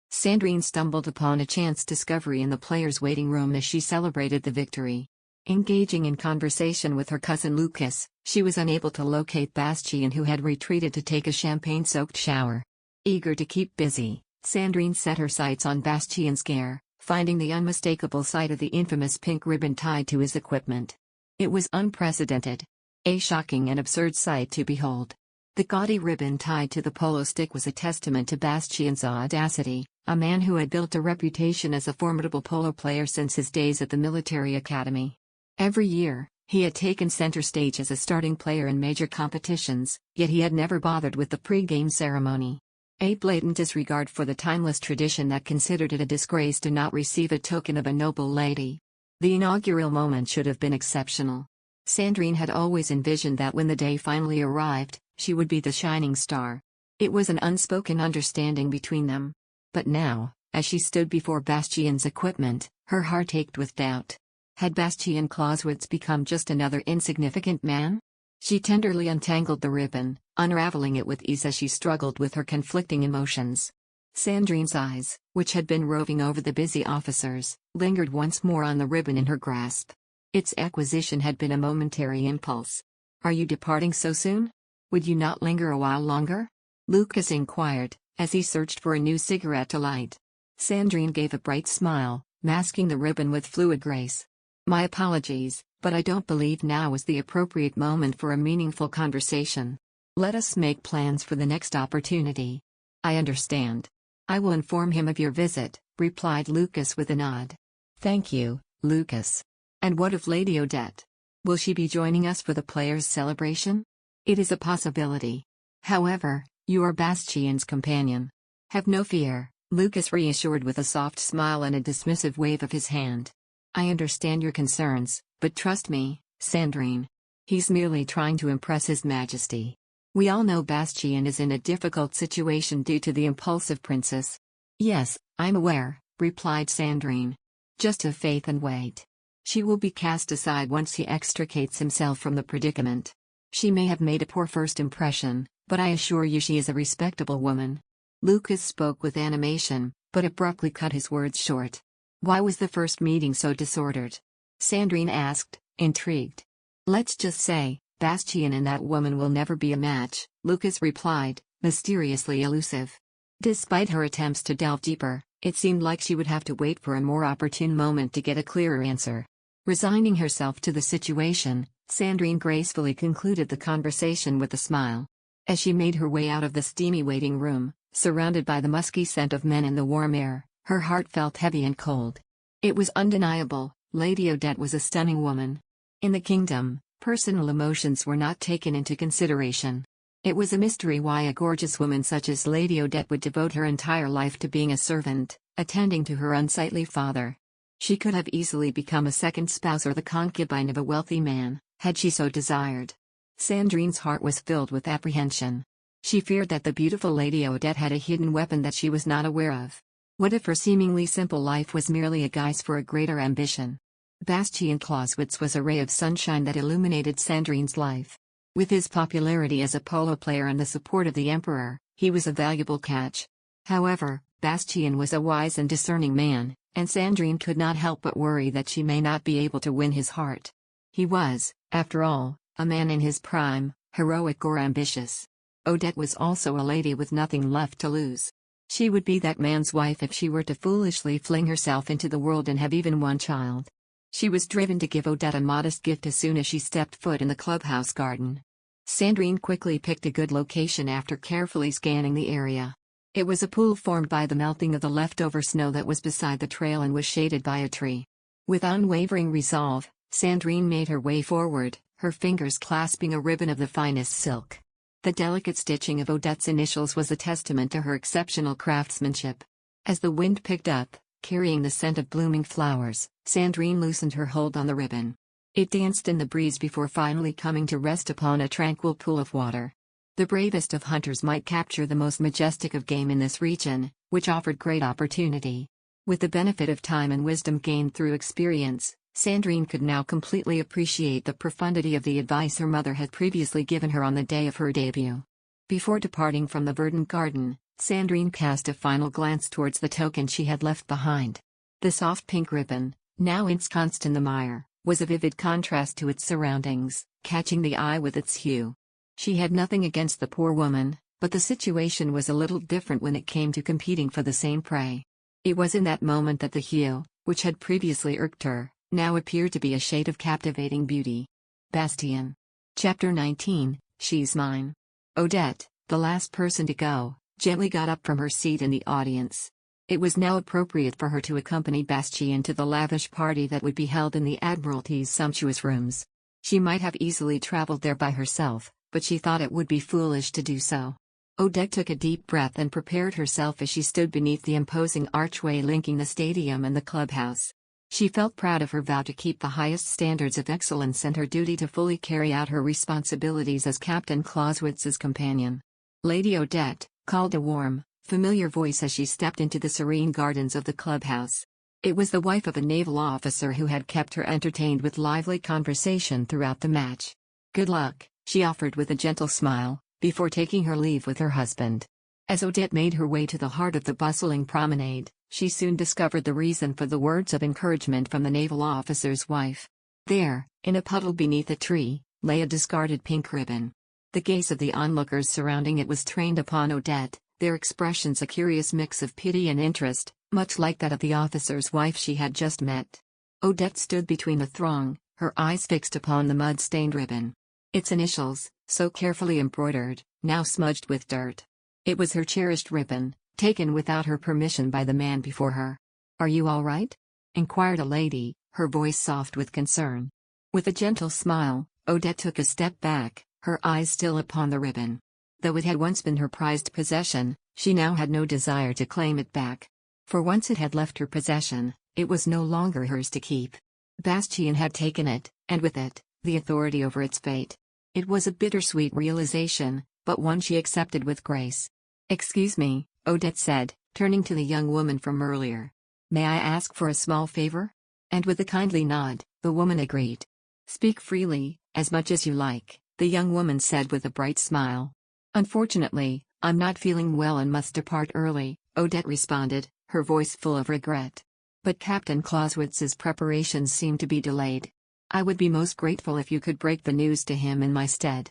Sandrine stumbled upon a chance discovery in the players' waiting room as she celebrated the victory. Engaging in conversation with her cousin Lucas, she was unable to locate Bastian, who had retreated to take a champagne-soaked shower. Eager to keep busy, Sandrine set her sights on Bastian's gear, finding the unmistakable sight of the infamous pink ribbon tied to his equipment. It was unprecedented. A shocking and absurd sight to behold. The gaudy ribbon tied to the polo stick was a testament to Bastian's audacity, a man who had built a reputation as a formidable polo player since his days at the military academy. Every year, he had taken center stage as a starting player in major competitions, yet he had never bothered with the pre-game ceremony. A blatant disregard for the timeless tradition that considered it a disgrace to not receive a token of a noble lady. The inaugural moment should have been exceptional. Sandrine had always envisioned that when the day finally arrived, she would be the shining star. It was an unspoken understanding between them. But now, as she stood before Bastian's equipment, her heart ached with doubt. Had Bastian Clauswitz become just another insignificant man? She tenderly untangled the ribbon, unraveling it with ease as she struggled with her conflicting emotions. Sandrine's eyes, which had been roving over the busy officers, lingered once more on the ribbon in her grasp. Its acquisition had been a momentary impulse. "Are you departing so soon? Would you not linger a while longer?" Lucas inquired, as he searched for a new cigarette to light. Sandrine gave a bright smile, masking the ribbon with fluid grace. "My apologies, but I don't believe now is the appropriate moment for a meaningful conversation. Let us make plans for the next opportunity." "I understand. I will inform him of your visit," replied Lucas with a nod. "Thank you, Lucas. And what of Lady Odette? Will she be joining us for the players' celebration?" "It is a possibility. However, you are Bastian's companion." "Have no fear," Lucas reassured with a soft smile and a dismissive wave of his hand. "I understand your concerns, but trust me, Sandrine. He's merely trying to impress His Majesty. We all know Bastian is in a difficult situation due to the impulsive princess." "Yes, I'm aware," replied Sandrine. "Just have faith and wait. She will be cast aside once he extricates himself from the predicament. She may have made a poor first impression, but I assure you she is a respectable woman." Lucas spoke with animation, but abruptly cut his words short. "Why was the first meeting so disordered?" Sandrine asked, intrigued. "Let's just say, Bastian and that woman will never be a match," Lucas replied, mysteriously elusive. Despite her attempts to delve deeper, it seemed like she would have to wait for a more opportune moment to get a clearer answer. Resigning herself to the situation, Sandrine gracefully concluded the conversation with a smile. As she made her way out of the steamy waiting room, surrounded by the musky scent of men in the warm air, her heart felt heavy and cold. It was undeniable, Lady Odette was a stunning woman. In the kingdom, personal emotions were not taken into consideration. It was a mystery why a gorgeous woman such as Lady Odette would devote her entire life to being a servant, attending to her unsightly father. She could have easily become a second spouse or the concubine of a wealthy man, had she so desired. Sandrine's heart was filled with apprehension. She feared that the beautiful Lady Odette had a hidden weapon that she was not aware of. What if her seemingly simple life was merely a guise for a greater ambition? Bastian Clauswitz was a ray of sunshine that illuminated Sandrine's life. With his popularity as a polo player and the support of the emperor, he was a valuable catch. However, Bastian was a wise and discerning man, and Sandrine could not help but worry that she may not be able to win his heart. He was, after all, a man in his prime, heroic or ambitious. Odette was also a lady with nothing left to lose. She would be that man's wife if she were to foolishly fling herself into the world and have even one child. She was driven to give Odette a modest gift as soon as she stepped foot in the clubhouse garden. Sandrine quickly picked a good location after carefully scanning the area. It was a pool formed by the melting of the leftover snow that was beside the trail and was shaded by a tree. With unwavering resolve, Sandrine made her way forward, her fingers clasping a ribbon of the finest silk. The delicate stitching of Odette's initials was a testament to her exceptional craftsmanship. As the wind picked up, carrying the scent of blooming flowers, Sandrine loosened her hold on the ribbon. It danced in the breeze before finally coming to rest upon a tranquil pool of water. The bravest of hunters might capture the most majestic of game in this region, which offered great opportunity. With the benefit of time and wisdom gained through experience, Sandrine could now completely appreciate the profundity of the advice her mother had previously given her on the day of her debut. Before departing from the verdant garden, Sandrine cast a final glance towards the token she had left behind. The soft pink ribbon, now ensconced in the mire, was a vivid contrast to its surroundings, catching the eye with its hue. She had nothing against the poor woman, but the situation was a little different when it came to competing for the same prey. It was in that moment that the hue, which had previously irked her, now appeared to be a shade of captivating beauty. Bastian. Chapter 19, She's Mine. Odette, the last person to go, gently got up from her seat in the audience. It was now appropriate for her to accompany Bastian to the lavish party that would be held in the Admiralty's sumptuous rooms. She might have easily traveled there by herself, but she thought it would be foolish to do so. Odette took a deep breath and prepared herself as she stood beneath the imposing archway linking the stadium and the clubhouse. She felt proud of her vow to keep the highest standards of excellence and her duty to fully carry out her responsibilities as Captain Clauswitz's companion. Lady Odette, called a warm, familiar voice as she stepped into the serene gardens of the clubhouse. It was the wife of a naval officer who had kept her entertained with lively conversation throughout the match. "Good luck," she offered with a gentle smile, before taking her leave with her husband. As Odette made her way to the heart of the bustling promenade, she soon discovered the reason for the words of encouragement from the naval officer's wife. There, in a puddle beneath a tree, lay a discarded pink ribbon. The gaze of the onlookers surrounding it was trained upon Odette, their expressions a curious mix of pity and interest, much like that of the officer's wife she had just met. Odette stood between the throng, her eyes fixed upon the mud-stained ribbon. Its initials, so carefully embroidered, now smudged with dirt. It was her cherished ribbon, taken without her permission by the man before her. "Are you all right?" inquired a lady, her voice soft with concern. With a gentle smile, Odette took a step back, her eyes still upon the ribbon. Though it had once been her prized possession, she now had no desire to claim it back. For once it had left her possession, it was no longer hers to keep. Bastian had taken it, and with it, the authority over its fate. It was a bittersweet realization, but one she accepted with grace. "Excuse me," Odette said, turning to the young woman from earlier. "May I ask for a small favor?" And with a kindly nod, the woman agreed. "Speak freely, as much as you like," the young woman said with a bright smile. "Unfortunately, I'm not feeling well and must depart early," Odette responded, her voice full of regret. "But Captain Clauswitz's preparations seem to be delayed. I would be most grateful if you could break the news to him in my stead."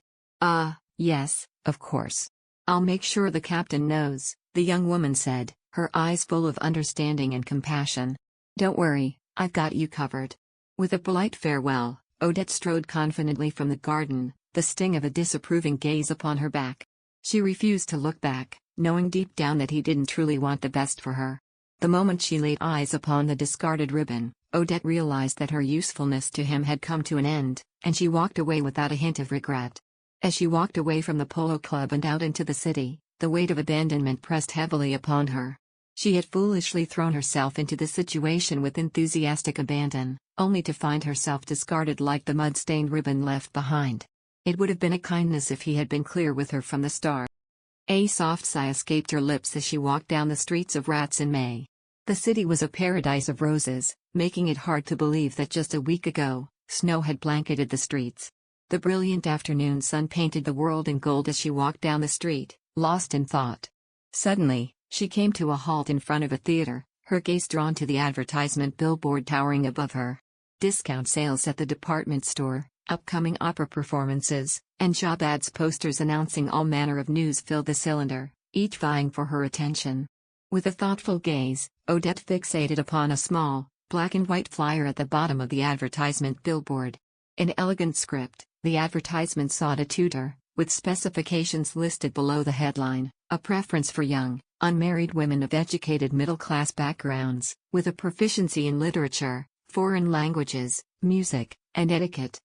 Yes, of course. I'll make sure the captain knows," the young woman said, her eyes full of understanding and compassion. "Don't worry, I've got you covered." With a polite farewell, Odette strode confidently from the garden, the sting of a disapproving gaze upon her back. She refused to look back, knowing deep down that he didn't truly want the best for her. The moment she laid eyes upon the discarded ribbon, Odette realized that her usefulness to him had come to an end, and she walked away without a hint of regret. As she walked away from the polo club and out into the city, the weight of abandonment pressed heavily upon her. She had foolishly thrown herself into the situation with enthusiastic abandon, only to find herself discarded like the mud-stained ribbon left behind. It would have been a kindness if he had been clear with her from the start. A soft sigh escaped her lips as she walked down the streets of Rats in May. The city was a paradise of roses, making it hard to believe that just a week ago, snow had blanketed the streets. The brilliant afternoon sun painted the world in gold as she walked down the street, lost in thought. Suddenly, she came to a halt in front of a theater, her gaze drawn to the advertisement billboard towering above her. Discount sales at the department store, upcoming opera performances, and job ads posters announcing all manner of news filled the cylinder, each vying for her attention. With a thoughtful gaze, Odette fixated upon a small, black and white flyer at the bottom of the advertisement billboard. In elegant script, the advertisement sought a tutor, with specifications listed below the headline, a preference for young, unmarried women of educated middle-class backgrounds, with a proficiency in literature, foreign languages, music, and etiquette,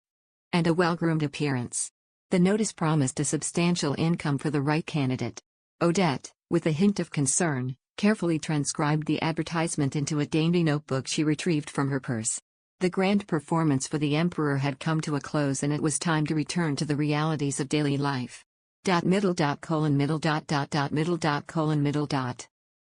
and a well-groomed appearance. The notice promised a substantial income for the right candidate. Odette, with a hint of concern, carefully transcribed the advertisement into a dainty notebook she retrieved from her purse. The grand performance for the emperor had come to a close and it was time to return to the realities of daily life. Middle.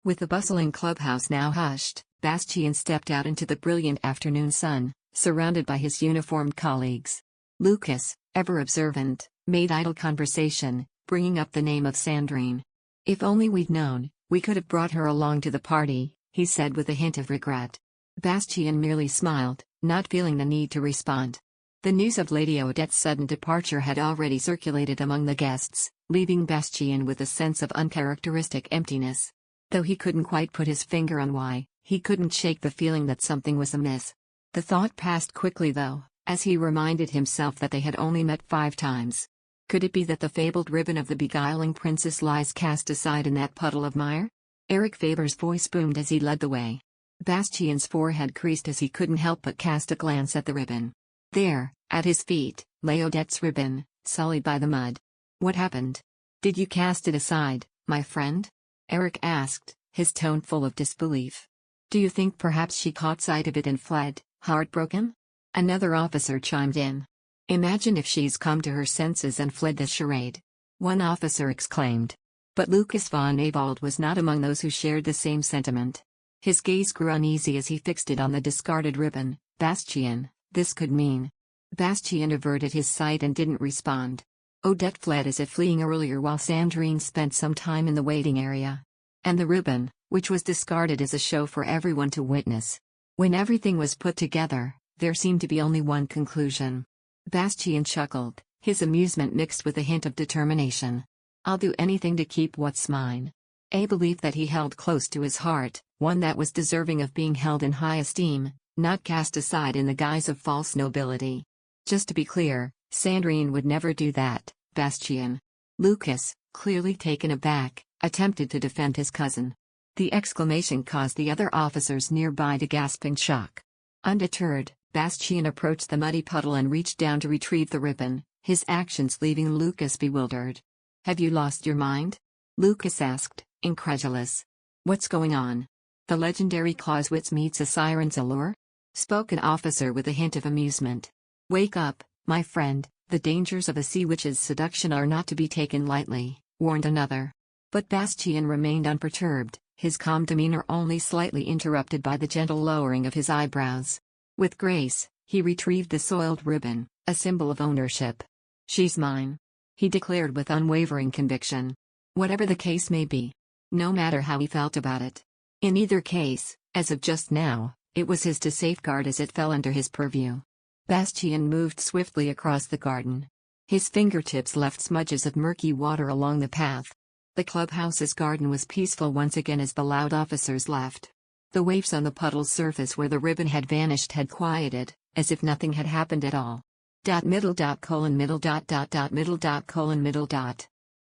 With the bustling clubhouse now hushed, Bastian stepped out into the brilliant afternoon sun, surrounded by his uniformed colleagues. Lucas, ever observant, made idle conversation, bringing up the name of Sandrine. "If only we'd known, we could have brought her along to the party," he said with a hint of regret. Bastian merely smiled, not feeling the need to respond. The news of Lady Odette's sudden departure had already circulated among the guests, leaving Bastian with a sense of uncharacteristic emptiness. Though he couldn't quite put his finger on why, he couldn't shake the feeling that something was amiss. The thought passed quickly though, as he reminded himself that they had only met 5 times. Could it be that the fabled ribbon of the beguiling princess lies cast aside in that puddle of mire? Eric Faber's voice boomed as he led the way. Bastian's forehead creased as he couldn't help but cast a glance at the ribbon. There, at his feet, lay Odette's ribbon, sullied by the mud. "What happened? Did you cast it aside, my friend?" Eric asked, his tone full of disbelief. "Do you think perhaps she caught sight of it and fled, heartbroken?" Another officer chimed in. "Imagine if she's come to her senses and fled this charade," one officer exclaimed. But Lucas von Naval was not among those who shared the same sentiment. His gaze grew uneasy as he fixed it on the discarded ribbon. "Bastian, this could mean." Bastian averted his sight and didn't respond. Odette fled as if fleeing earlier while Sandrine spent some time in the waiting area. And the ribbon, which was discarded as a show for everyone to witness. When everything was put together, there seemed to be only one conclusion. Bastian chuckled, his amusement mixed with a hint of determination. "I'll do anything to keep what's mine." A belief that he held close to his heart, one that was deserving of being held in high esteem, not cast aside in the guise of false nobility. "Just to be clear, Sandrine would never do that, Bastian." Lucas, clearly taken aback, attempted to defend his cousin. The exclamation caused the other officers nearby to gasp in shock. Undeterred, Bastian approached the muddy puddle and reached down to retrieve the ribbon, his actions leaving Lucas bewildered. "Have you lost your mind?" Lucas asked, incredulous. "What's going on? The legendary Clauswitz meets a siren's allure?" spoke an officer with a hint of amusement. "Wake up, my friend, the dangers of a sea witch's seduction are not to be taken lightly," warned another. But Bastian remained unperturbed, his calm demeanor only slightly interrupted by the gentle lowering of his eyebrows. With grace, he retrieved the soiled ribbon, a symbol of ownership. "She's mine," he declared with unwavering conviction. Whatever the case may be. No matter how he felt about it. In either case, as of just now, it was his to safeguard as it fell under his purview. Bastian moved swiftly across the garden. His fingertips left smudges of murky water along the path. The clubhouse's garden was peaceful once again as the loud officers left. The waves on the puddle's surface where the ribbon had vanished had quieted, as if nothing had happened at all. Middle.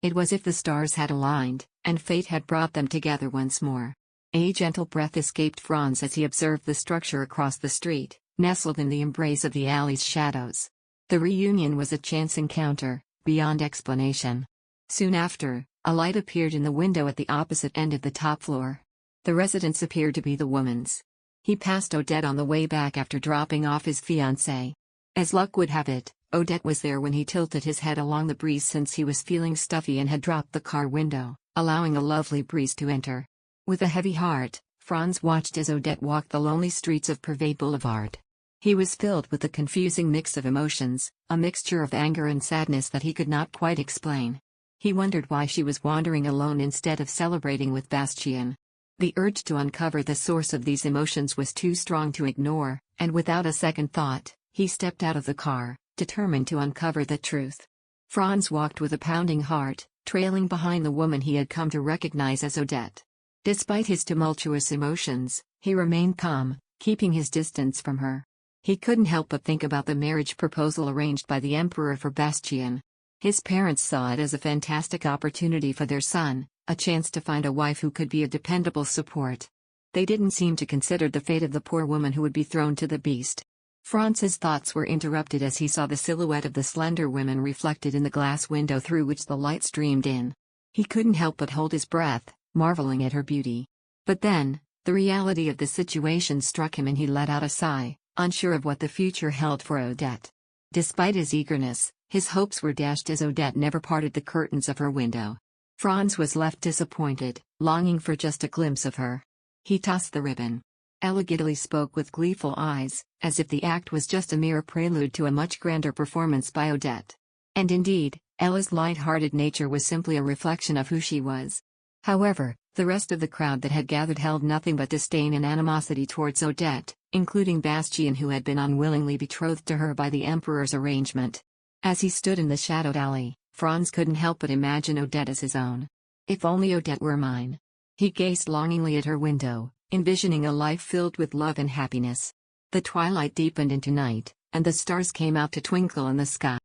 It was as if the stars had aligned, and fate had brought them together once more. A gentle breath escaped Franz as he observed the structure across the street, nestled in the embrace of the alley's shadows. The reunion was a chance encounter, beyond explanation. Soon after, a light appeared in the window at the opposite end of the top floor. The residence appeared to be the woman's. He passed Odette on the way back after dropping off his fiancée. As luck would have it, Odette was there when he tilted his head along the breeze since he was feeling stuffy and had dropped the car window, allowing a lovely breeze to enter. With a heavy heart, Franz watched as Odette walked the lonely streets of Privé Boulevard. He was filled with a confusing mix of emotions, a mixture of anger and sadness that he could not quite explain. He wondered why she was wandering alone instead of celebrating with Bastian. The urge to uncover the source of these emotions was too strong to ignore, and without a second thought, he stepped out of the car, determined to uncover the truth. Franz walked with a pounding heart, trailing behind the woman he had come to recognize as Odette. Despite his tumultuous emotions, he remained calm, keeping his distance from her. He couldn't help but think about the marriage proposal arranged by the Emperor for Bastian. His parents saw it as a fantastic opportunity for their son, a chance to find a wife who could be a dependable support. They didn't seem to consider the fate of the poor woman who would be thrown to the beast. Franz's thoughts were interrupted as he saw the silhouette of the slender woman reflected in the glass window through which the light streamed in. He couldn't help but hold his breath, marveling at her beauty. But then, the reality of the situation struck him and he let out a sigh, unsure of what the future held for Odette. Despite his eagerness, his hopes were dashed as Odette never parted the curtains of her window. Franz was left disappointed, longing for just a glimpse of her. He tossed the ribbon. Ella giddily spoke with gleeful eyes, as if the act was just a mere prelude to a much grander performance by Odette. And indeed, Ella's light-hearted nature was simply a reflection of who she was. However, the rest of the crowd that had gathered held nothing but disdain and animosity towards Odette, including Bastian, who had been unwillingly betrothed to her by the Emperor's arrangement. As he stood in the shadowed alley, Franz couldn't help but imagine Odette as his own. If only Odette were mine. He gazed longingly at her window, envisioning a life filled with love and happiness. The twilight deepened into night, and the stars came out to twinkle in the sky.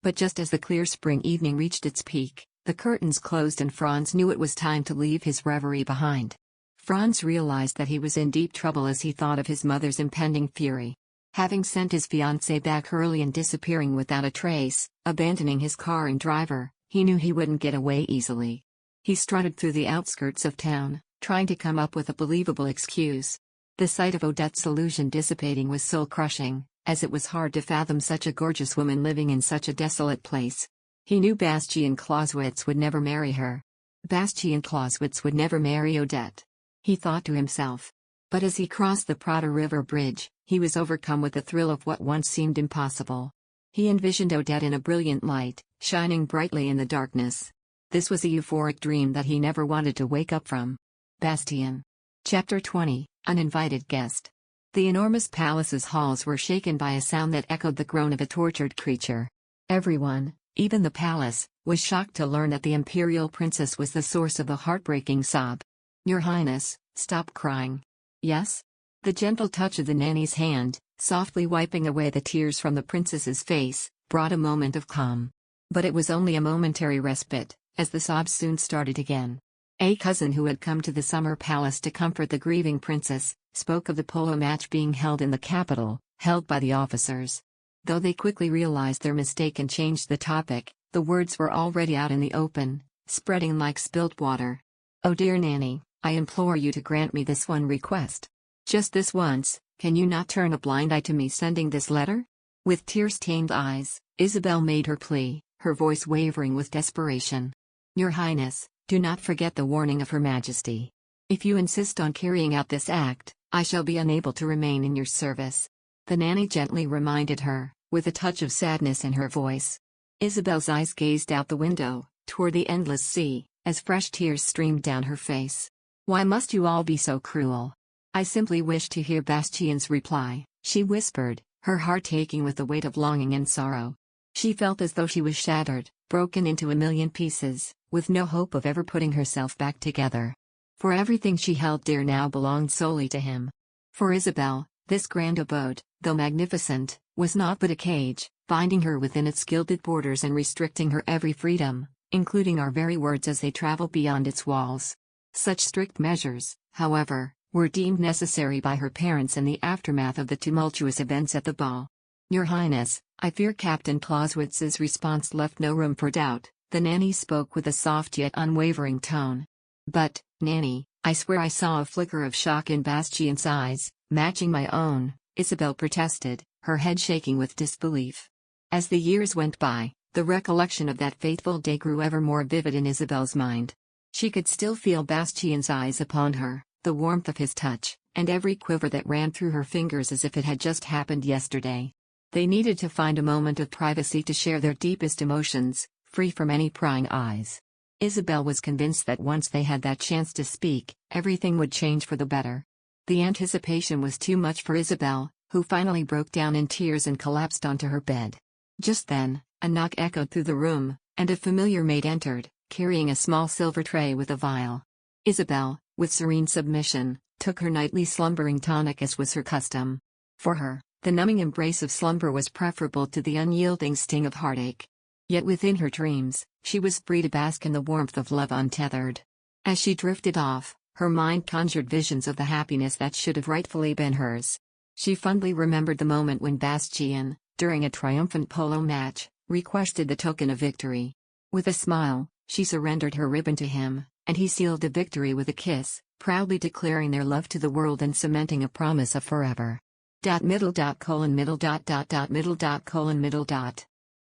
But just as the clear spring evening reached its peak, the curtains closed and Franz knew it was time to leave his reverie behind. Franz realized that he was in deep trouble as he thought of his mother's impending fury. Having sent his fiancée back early and disappearing without a trace, abandoning his car and driver, he knew he wouldn't get away easily. He strutted through the outskirts of town, trying to come up with a believable excuse. The sight of Odette's illusion dissipating was soul-crushing, as it was hard to fathom such a gorgeous woman living in such a desolate place. He knew Bastian Clauswitz would never marry her. Bastian Clauswitz would never marry Odette. He thought to himself. But as he crossed the Prater River Bridge, he was overcome with the thrill of what once seemed impossible. He envisioned Odette in a brilliant light, shining brightly in the darkness. This was a euphoric dream that he never wanted to wake up from. Bastian. Chapter 20, Uninvited Guest. The enormous palace's halls were shaken by a sound that echoed the groan of a tortured creature. Everyone, even the palace, was shocked to learn that the imperial princess was the source of the heartbreaking sob. "Your Highness, stop crying." "Yes?" The gentle touch of the nanny's hand, softly wiping away the tears from the princess's face, brought a moment of calm. But it was only a momentary respite, as the sobs soon started again. A cousin who had come to the summer palace to comfort the grieving princess, spoke of the polo match being held in the capital, held by the officers. Though they quickly realized their mistake and changed the topic, the words were already out in the open, spreading like spilt water. "Oh dear Nanny, I implore you to grant me this one request. Just this once, can you not turn a blind eye to me sending this letter?" With tear-stained eyes, Isabel made her plea, her voice wavering with desperation. "Your Highness, do not forget the warning of Her Majesty. If you insist on carrying out this act, I shall be unable to remain in your service." The nanny gently reminded her, with a touch of sadness in her voice. Isabel's eyes gazed out the window, toward the endless sea, as fresh tears streamed down her face. "Why must you all be so cruel? I simply wish to hear Bastian's reply," she whispered, her heart aching with the weight of longing and sorrow. She felt as though she was shattered, broken into a million pieces, with no hope of ever putting herself back together. For everything she held dear now belonged solely to him. For Isabel, this grand abode, though magnificent, was not but a cage, binding her within its gilded borders and restricting her every freedom, including our very words as they travel beyond its walls. Such strict measures, however, were deemed necessary by her parents in the aftermath of the tumultuous events at the ball. "Your Highness, I fear Captain Clauswitz's response left no room for doubt," the nanny spoke with a soft yet unwavering tone. "But, Nanny, I swear I saw a flicker of shock in Bastian's eyes, matching my own," Isabel protested, her head shaking with disbelief. As the years went by, the recollection of that fateful day grew ever more vivid in Isabel's mind. She could still feel Bastian's eyes upon her, the warmth of his touch, and every quiver that ran through her fingers as if it had just happened yesterday. They needed to find a moment of privacy to share their deepest emotions, free from any prying eyes. Isabel was convinced that once they had that chance to speak, everything would change for the better. The anticipation was too much for Isabel, who finally broke down in tears and collapsed onto her bed. Just then, a knock echoed through the room, and a familiar maid entered, carrying a small silver tray with a vial. Isabel, with serene submission, took her nightly slumbering tonic as was her custom. For her, the numbing embrace of slumber was preferable to the unyielding sting of heartache. Yet within her dreams, she was free to bask in the warmth of love untethered. As she drifted off, her mind conjured visions of the happiness that should have rightfully been hers. She fondly remembered the moment when Bastian, during a triumphant polo match, requested the token of victory. With a smile, she surrendered her ribbon to him, and he sealed the victory with a kiss, proudly declaring their love to the world and cementing a promise of forever. Middle.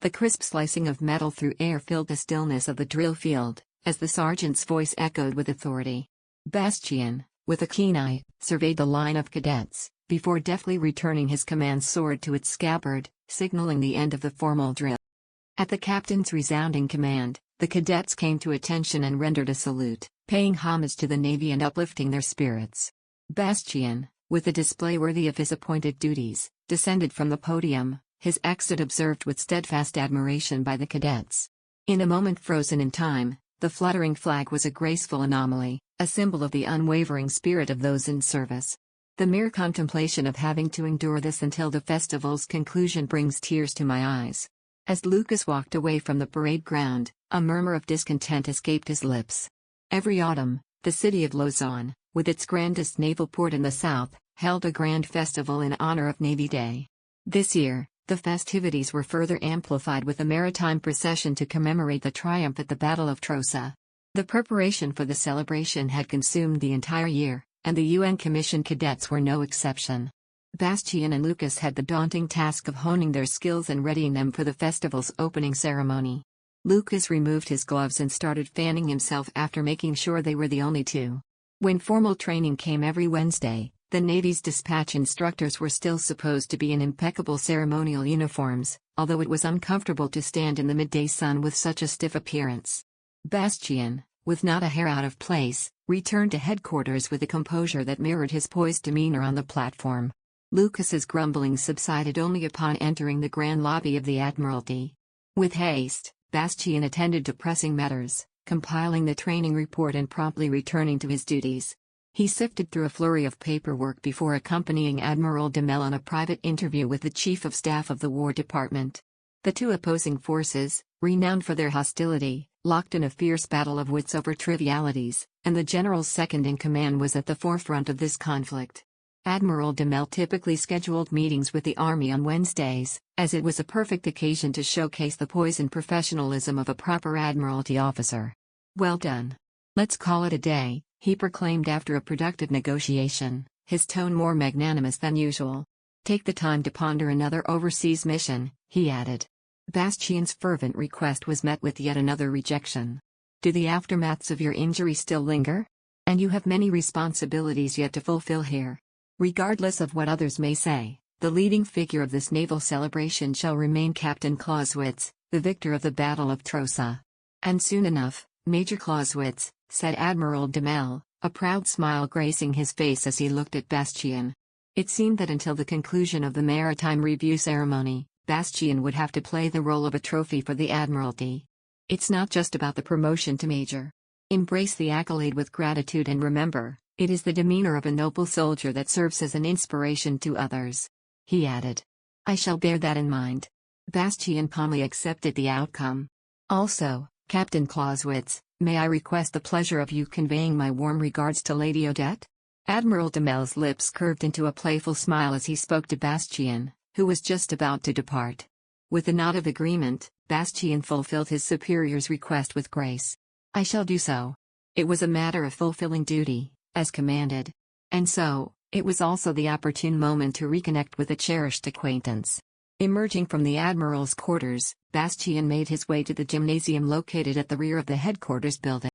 The crisp slicing of metal through air filled the stillness of the drill field, as the sergeant's voice echoed with authority. Bastian, with a keen eye, surveyed the line of cadets, before deftly returning his command sword to its scabbard, signaling the end of the formal drill. At the captain's resounding command, the cadets came to attention and rendered a salute, paying homage to the Navy and uplifting their spirits. Bastian, with a display worthy of his appointed duties, descended from the podium, his exit observed with steadfast admiration by the cadets. In a moment frozen in time, the fluttering flag was a graceful anomaly, a symbol of the unwavering spirit of those in service. The mere contemplation of having to endure this until the festival's conclusion brings tears to my eyes. As Lucas walked away from the parade ground, a murmur of discontent escaped his lips. Every autumn, the city of Lausanne, with its grandest naval port in the south, held a grand festival in honor of Navy Day. This year, the festivities were further amplified with a maritime procession to commemorate the triumph at the Battle of Trosa. The preparation for the celebration had consumed the entire year, and the UN-commissioned cadets were no exception. Bastian and Lucas had the daunting task of honing their skills and readying them for the festival's opening ceremony. Lucas removed his gloves and started fanning himself after making sure they were the only two. When formal training came every Wednesday, the Navy's dispatch instructors were still supposed to be in impeccable ceremonial uniforms, although it was uncomfortable to stand in the midday sun with such a stiff appearance. Bastian, with not a hair out of place, returned to headquarters with a composure that mirrored his poised demeanor on the platform. Lucas's grumbling subsided only upon entering the grand lobby of the Admiralty. With haste, Bastian attended to pressing matters, compiling the training report and promptly returning to his duties. He sifted through a flurry of paperwork before accompanying Admiral Demel on a private interview with the Chief of Staff of the War Department. The two opposing forces, renowned for their hostility, locked in a fierce battle of wits over trivialities, and the general's second-in-command was at the forefront of this conflict. Admiral Demel typically scheduled meetings with the Army on Wednesdays, as it was a perfect occasion to showcase the poise and professionalism of a proper Admiralty officer. "Well done. Let's call it a day," he proclaimed after a productive negotiation, his tone more magnanimous than usual. "Take the time to ponder another overseas mission," he added. Bastian's fervent request was met with yet another rejection. "Do the aftermaths of your injury still linger? And you have many responsibilities yet to fulfill here. Regardless of what others may say, the leading figure of this naval celebration shall remain Captain Clauswitz, the victor of the Battle of Trosa. And soon enough, Major Clauswitz," said Admiral Demel, a proud smile gracing his face as he looked at Bastian. It seemed that until the conclusion of the maritime review ceremony, Bastian would have to play the role of a trophy for the Admiralty. It's not just about the promotion to major. Embrace the accolade with gratitude and remember, it is the demeanor of a noble soldier that serves as an inspiration to others," he added. "I shall bear that in mind." Bastian calmly accepted the outcome. "Also, Captain Clauswitz, may I request the pleasure of you conveying my warm regards to Lady Odette?" Admiral Demel's lips curved into a playful smile as he spoke to Bastian, who was just about to depart. With a nod of agreement, Bastian fulfilled his superior's request with grace. "I shall do so." It was a matter of fulfilling duty, as commanded. And so, it was also the opportune moment to reconnect with a cherished acquaintance. Emerging from the Admiral's quarters, Bastian made his way to the gymnasium located at the rear of the headquarters building.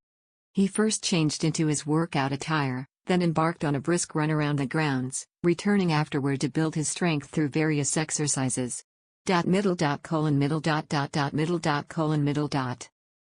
He first changed into his workout attire, then embarked on a brisk run around the grounds, returning afterward to build his strength through various exercises. Middle. Middle. Middle.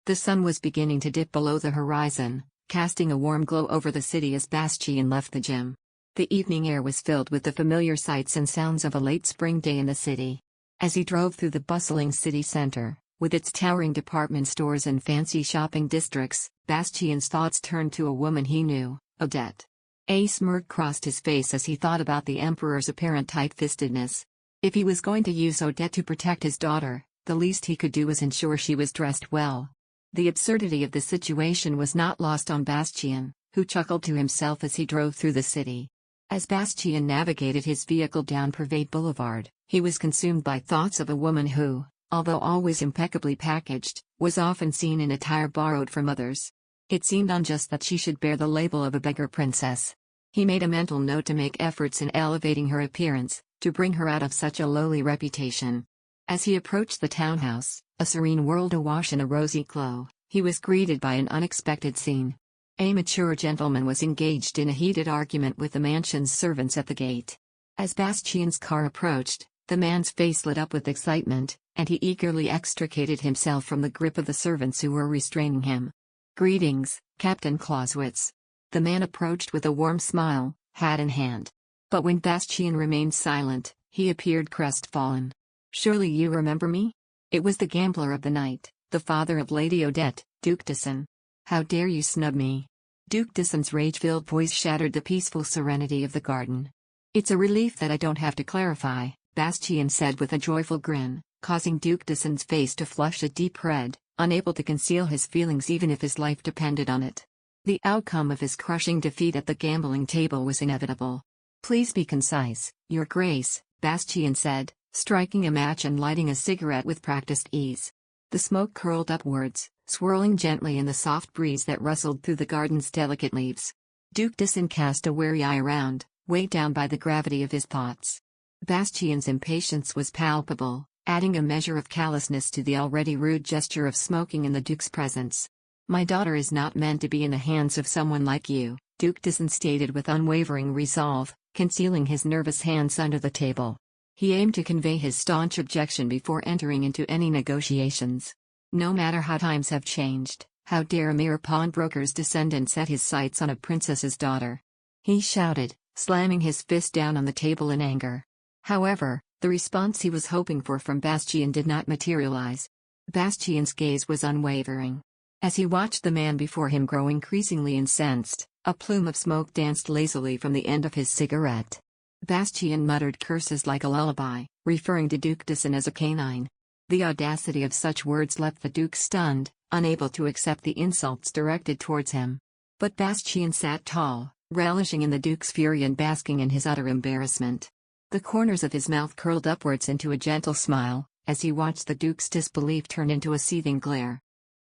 The sun was beginning to dip below the horizon, casting a warm glow over the city as Bastian left the gym. The evening air was filled with the familiar sights and sounds of a late spring day in the city. As he drove through the bustling city center, with its towering department stores and fancy shopping districts, Bastian's thoughts turned to a woman he knew, Odette. A smirk crossed his face as he thought about the Emperor's apparent tight-fistedness. If he was going to use Odette to protect his daughter, the least he could do was ensure she was dressed well. The absurdity of the situation was not lost on Bastian, who chuckled to himself as he drove through the city. As Bastian navigated his vehicle down Parade Boulevard, he was consumed by thoughts of a woman who, although always impeccably packaged, was often seen in attire borrowed from others. It seemed unjust that she should bear the label of a beggar princess. He made a mental note to make efforts in elevating her appearance, to bring her out of such a lowly reputation. As he approached the townhouse, a serene world awash in a rosy glow, he was greeted by an unexpected scene. A mature gentleman was engaged in a heated argument with the mansion's servants at the gate. As Bastian's car approached, the man's face lit up with excitement, and he eagerly extricated himself from the grip of the servants who were restraining him. "Greetings, Captain Clauswitz." The man approached with a warm smile, hat in hand. But when Bastian remained silent, he appeared crestfallen. "Surely you remember me? It was the gambler of the night, the father of Lady Odette, Duke Diessen. How dare you snub me?" Duke Diessen's rage-filled voice shattered the peaceful serenity of the garden. "It's a relief that I don't have to clarify," Bastian said with a joyful grin, causing Duke Diessen's face to flush a deep red, unable to conceal his feelings even if his life depended on it. The outcome of his crushing defeat at the gambling table was inevitable. "Please be concise, Your Grace," Bastian said, striking a match and lighting a cigarette with practiced ease. The smoke curled upwards, swirling gently in the soft breeze that rustled through the garden's delicate leaves. Duke Diessen cast a wary eye around, weighed down by the gravity of his thoughts. Bastian's impatience was palpable, adding a measure of callousness to the already rude gesture of smoking in the Duke's presence. "My daughter is not meant to be in the hands of someone like you," Duke Diessen stated with unwavering resolve, concealing his nervous hands under the table. He aimed to convey his staunch objection before entering into any negotiations. No matter how times have changed, how dare a mere pawnbroker's descendant set his sights on a princess's daughter? He shouted, slamming his fist down on the table in anger. However, the response he was hoping for from Bastian did not materialize. Bastian's gaze was unwavering. As he watched the man before him grow increasingly incensed, a plume of smoke danced lazily from the end of his cigarette. Bastian muttered curses like a lullaby, referring to Duke Diessen as a canine. The audacity of such words left the Duke stunned, unable to accept the insults directed towards him. But Bastian sat tall, relishing in the Duke's fury and basking in his utter embarrassment. The corners of his mouth curled upwards into a gentle smile, as he watched the Duke's disbelief turn into a seething glare.